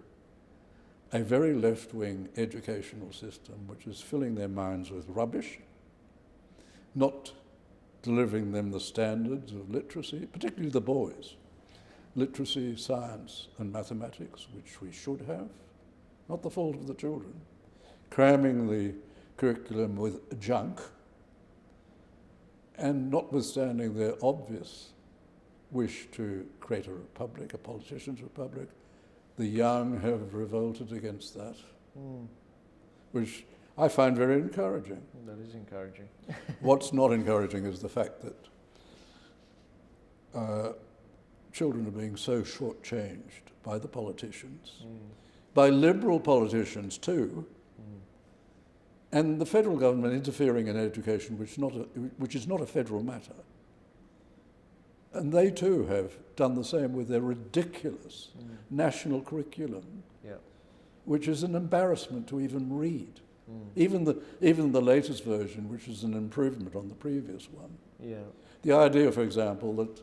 [SPEAKER 2] a very left-wing educational system which is filling their minds with rubbish, not delivering them the standards of literacy, particularly the boys. Literacy, science and mathematics, which we should have, not the fault of the children. Cramming the curriculum with junk, and notwithstanding their obvious wish to create a republic, a politician's republic, the young have revolted against that, which I find very encouraging.
[SPEAKER 1] That is encouraging.
[SPEAKER 2] What's not encouraging is the fact that children are being so shortchanged by the politicians, by liberal politicians too, and the federal government interfering in education, which is not a federal matter. And they too have done the same with their ridiculous national curriculum,
[SPEAKER 1] Yeah.
[SPEAKER 2] which is an embarrassment to even read. Even the latest version, which is an improvement on the previous one.
[SPEAKER 1] Yeah.
[SPEAKER 2] The idea, for example, that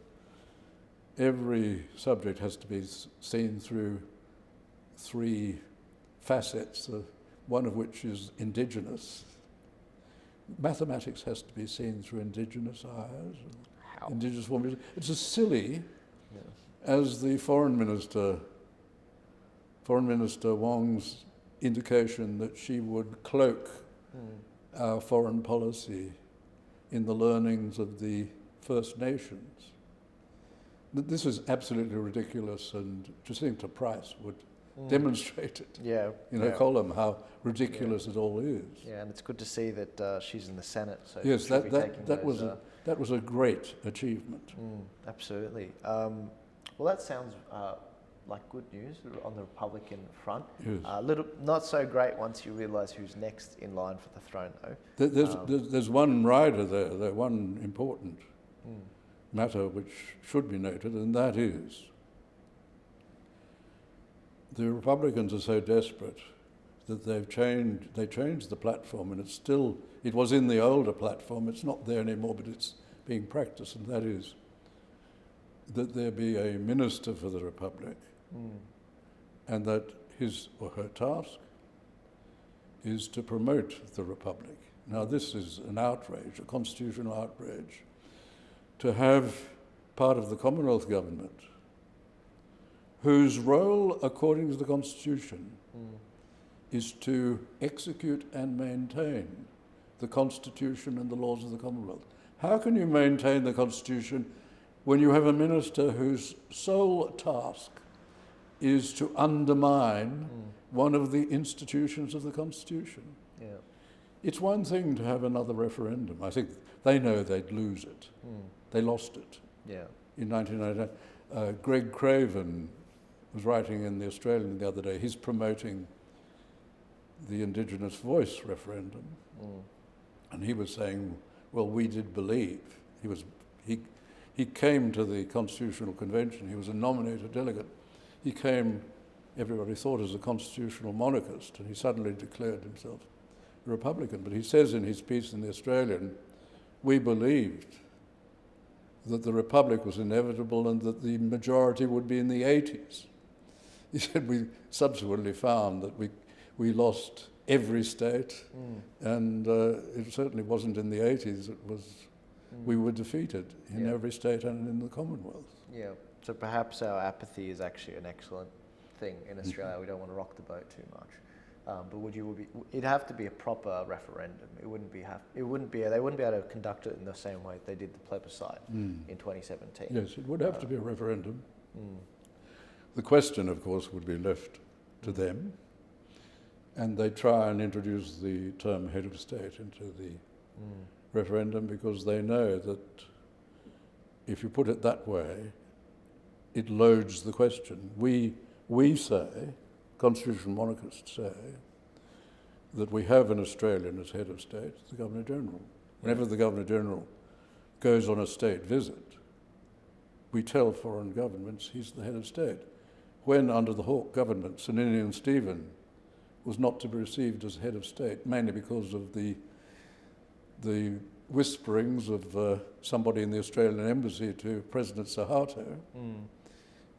[SPEAKER 2] every subject has to be seen through 3 facets, one of which is indigenous. Mathematics has to be seen through indigenous eyes,
[SPEAKER 1] How?
[SPEAKER 2] indigenous formulas. It's as silly
[SPEAKER 1] Yeah.
[SPEAKER 2] as the Foreign Minister Wong's indication that she would cloak our foreign policy in the learnings of the First Nations. This is absolutely ridiculous, and Jacinta Price would demonstrate it
[SPEAKER 1] Yeah.
[SPEAKER 2] in her column, how ridiculous it all is.
[SPEAKER 1] Yeah, and it's good to see that she's in the Senate. So
[SPEAKER 2] Yes,
[SPEAKER 1] she'll be taking
[SPEAKER 2] that
[SPEAKER 1] those,
[SPEAKER 2] was a great achievement.
[SPEAKER 1] Absolutely. Well, that sounds like good news on the Republican front.
[SPEAKER 2] Yes.
[SPEAKER 1] Little not so great once you realise who's next in line for the throne, though.
[SPEAKER 2] There's one rider there, one important matter which should be noted, and that is the Republicans are so desperate that they changed the platform, and it was in the older platform. It's not there anymore, but it's being practiced, and that is that there be a minister for the Republic, and that his or her task is to promote the Republic. Now, this is an outrage, a constitutional outrage, to have part of the Commonwealth government whose role, according to the Constitution, is to execute and maintain the Constitution and the laws of the Commonwealth. How can you maintain the Constitution when you have a minister whose sole task is to undermine one of the institutions of the Constitution?
[SPEAKER 1] Yeah.
[SPEAKER 2] It's one thing to have another referendum. I think they know they'd lose it. They lost it in 1999. Greg Craven was writing in The Australian the other day. He's promoting the Indigenous voice referendum. And he was saying, well, we did believe. He came to the Constitutional Convention. He was a nominated delegate. He came, everybody thought, as a constitutional monarchist, and he suddenly declared himself a Republican. But he says in his piece in The Australian, we believed that the Republic was inevitable and that the majority would be in the 80s. He said we subsequently found that we lost every state, and it certainly wasn't in the 80s. It was we were defeated in every state and in the Commonwealth.
[SPEAKER 1] Yeah. So perhaps our apathy is actually an excellent thing in Australia. We don't want to rock the boat too much. But it'd have to be a proper referendum. They wouldn't be able to conduct it in the same way they did the plebiscite in 2017.
[SPEAKER 2] Yes, it would have to be a referendum. The question, of course, would be left to them, and they try and introduce the term head of state into the referendum because they know that if you put it that way, it loads the question. We say, constitutional monarchists say, that we have an Australian as head of state, the Governor-General. Whenever the Governor-General goes on a state visit, we tell foreign governments he's the head of state. When, under the Hawke government, Sir Ninian Stephen was not to be received as head of state, mainly because of the whisperings of somebody in the Australian embassy to President Suharto,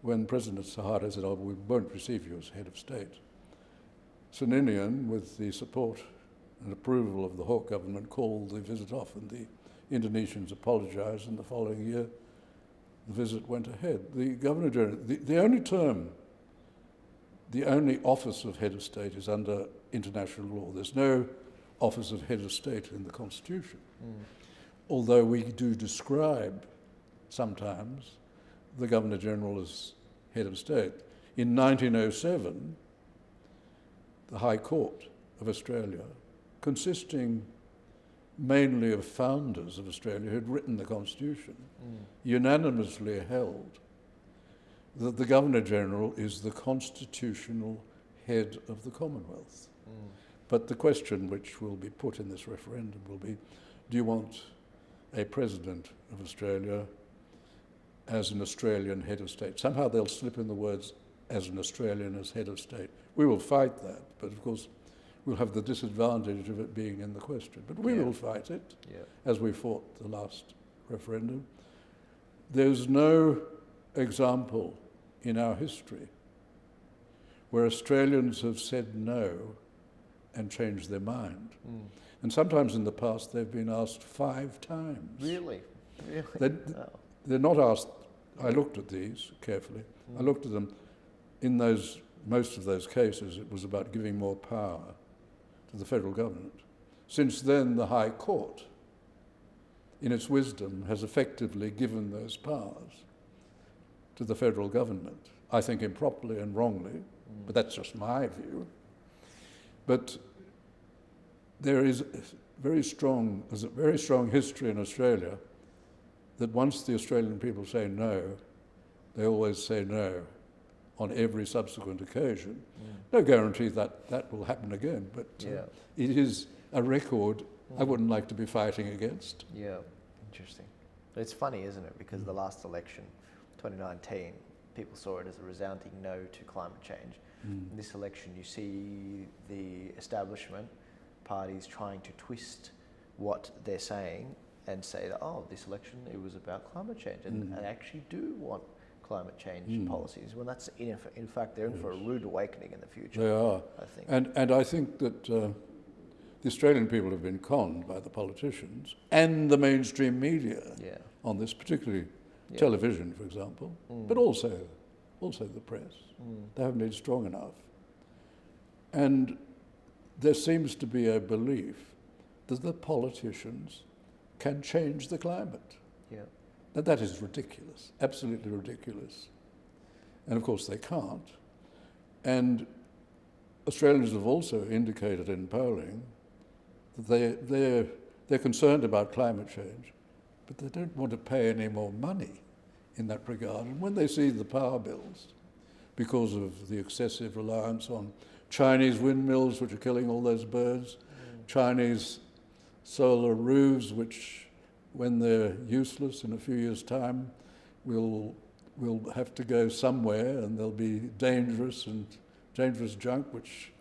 [SPEAKER 2] when President Suharto said, we won't receive you as head of state. Sir Ninian, with the support and approval of the Hawke government, called the visit off, and the Indonesians apologised, and the following year the visit went ahead. The Governor-General, the only office of head of state is under international law. There's no office of head of state in the Constitution, although we do describe sometimes the Governor-General as head of state. In 1907, the High Court of Australia, consisting mainly of founders of Australia who'd written the Constitution, unanimously held that the Governor-General is the constitutional head of the Commonwealth. But the question which will be put in this referendum will be, do you want a President of Australia as an Australian head of state. Somehow they'll slip in the words as an Australian as head of state. We will fight that, but of course we'll have the disadvantage of it being in the question. But we will fight it, as we fought the last referendum. There's no example in our history where Australians have said no and changed their mind. And sometimes in the past they've been asked 5 times.
[SPEAKER 1] Really?
[SPEAKER 2] They're not asked. I looked at these carefully. I looked at them. In most of those cases, it was about giving more power to the federal government. Since then, the High Court, in its wisdom, has effectively given those powers to the federal government. I think improperly and wrongly, but that's just my view. But there's a very strong history in Australia that once the Australian people say no, they always say no on every subsequent occasion. No guarantee that that will happen again, but it is a record I wouldn't like to be fighting against.
[SPEAKER 1] Yeah, interesting. It's funny, isn't it? Because the last election, 2019, people saw it as a resounding no to climate change. In this election, you see the establishment parties trying to twist what they're saying and say that, oh, this election, it was about climate change, and actually do want climate change policies, when that's, in fact, they're in for a rude awakening in the future.
[SPEAKER 2] They are.
[SPEAKER 1] I think.
[SPEAKER 2] And I think that the Australian people have been conned by the politicians and the mainstream media on this, particularly television, for example, but also the press. They haven't been strong enough. And there seems to be a belief that the politicians can change the climate. Now that is ridiculous, absolutely ridiculous. And of course they can't. And Australians have also indicated in polling that they're concerned about climate change, but they don't want to pay any more money in that regard. And when they see the power bills, because of the excessive reliance on Chinese windmills, which are killing all those birds, Chinese solar roofs, which, when they're useless in a few years' time, will have to go somewhere, and they'll be dangerous junk, which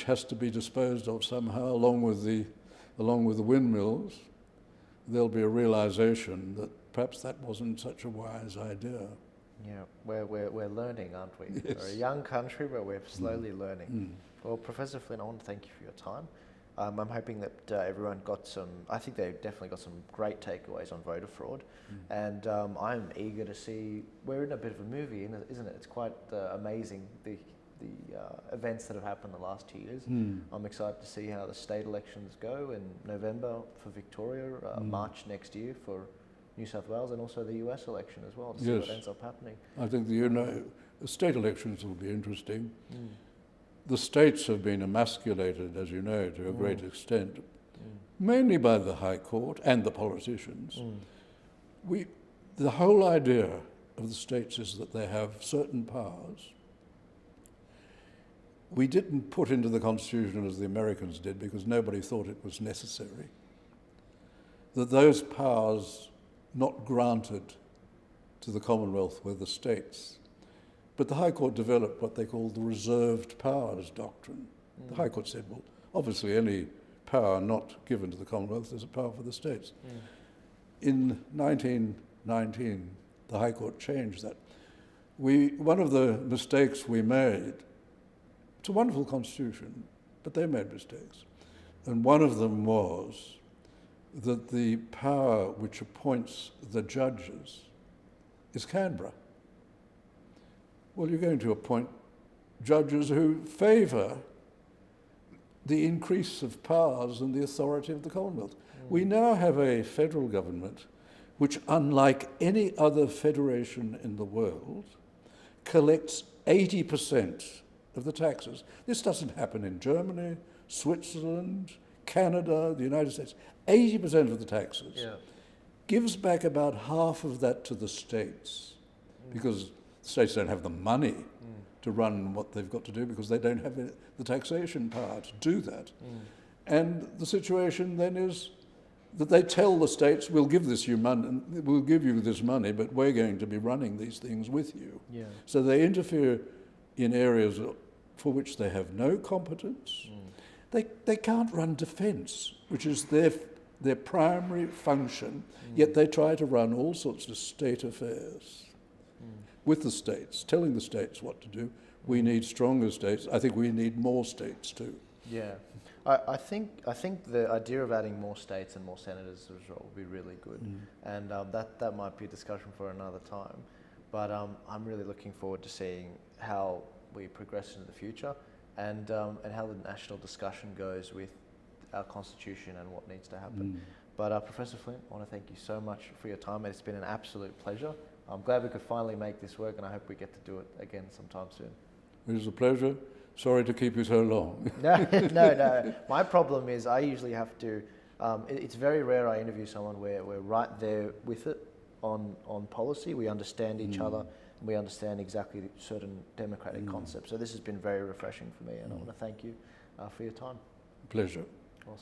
[SPEAKER 2] has to be disposed of somehow, along with the windmills. There'll be a realization that perhaps that wasn't such a wise idea.
[SPEAKER 1] Yeah, we're learning, aren't we?
[SPEAKER 2] Yes.
[SPEAKER 1] We're a young country, but we're slowly learning. Well, Professor Flint, I want to thank you for your time. I'm hoping that everyone got I think they definitely got some great takeaways on voter fraud. And I'm eager to see, we're in a bit of a movie, isn't it? It's quite amazing, the events that have happened the last 2 years. I'm excited to see how the state elections go in November for Victoria, March next year for New South Wales, and also the US election as well, to see what ends up happening.
[SPEAKER 2] I think the state elections will be interesting. The states have been emasculated, as you know, to a great extent, mainly by the High Court and the politicians. The whole idea of the states is that they have certain powers. We didn't put into the Constitution, as the Americans did, because nobody thought it was necessary, that those powers not granted to the Commonwealth were the states. But the High Court developed what they called the reserved powers doctrine. The High Court said, well, obviously any power not given to the Commonwealth is a power for the states. In 1919, the High Court changed that. One of the mistakes we made, it's a wonderful constitution, but they made mistakes. And one of them was that the power which appoints the judges is Canberra. Well, you're going to appoint judges who favour the increase of powers and the authority of the Commonwealth. We now have a federal government which, unlike any other federation in the world, collects 80% of the taxes. This doesn't happen in Germany, Switzerland, Canada, the United States. 80% of the taxes. Gives back about half of that to the states, because the states don't have the money to run what they've got to do, because they don't have the taxation power to do that. And the situation then is that they tell the states, we'll give you this money, but we're going to be running these things with you.
[SPEAKER 1] Yeah.
[SPEAKER 2] So they interfere in areas for which they have no competence. They can't run defence, which is their primary function, yet they try to run all sorts of state affairs with the states, telling the states what to do. We need stronger states. I think we need more states too.
[SPEAKER 1] Yeah. I think the idea of adding more states and more senators as well would be really good, and that might be a discussion for another time. But I'm really looking forward to seeing how we progress into the future, and how the national discussion goes with our constitution and what needs to happen. But Professor Flint, I want to thank you so much for your time. It's been an absolute pleasure. I'm glad we could finally make this work, and I hope we get to do it again sometime soon.
[SPEAKER 2] It was a pleasure. Sorry to keep you so long.
[SPEAKER 1] No. My problem is I usually have to, it's very rare I interview someone where we're right there with it on policy. We understand each other, and we understand exactly certain democratic concepts. So this has been very refreshing for me, and I want to thank you for your time.
[SPEAKER 2] Pleasure.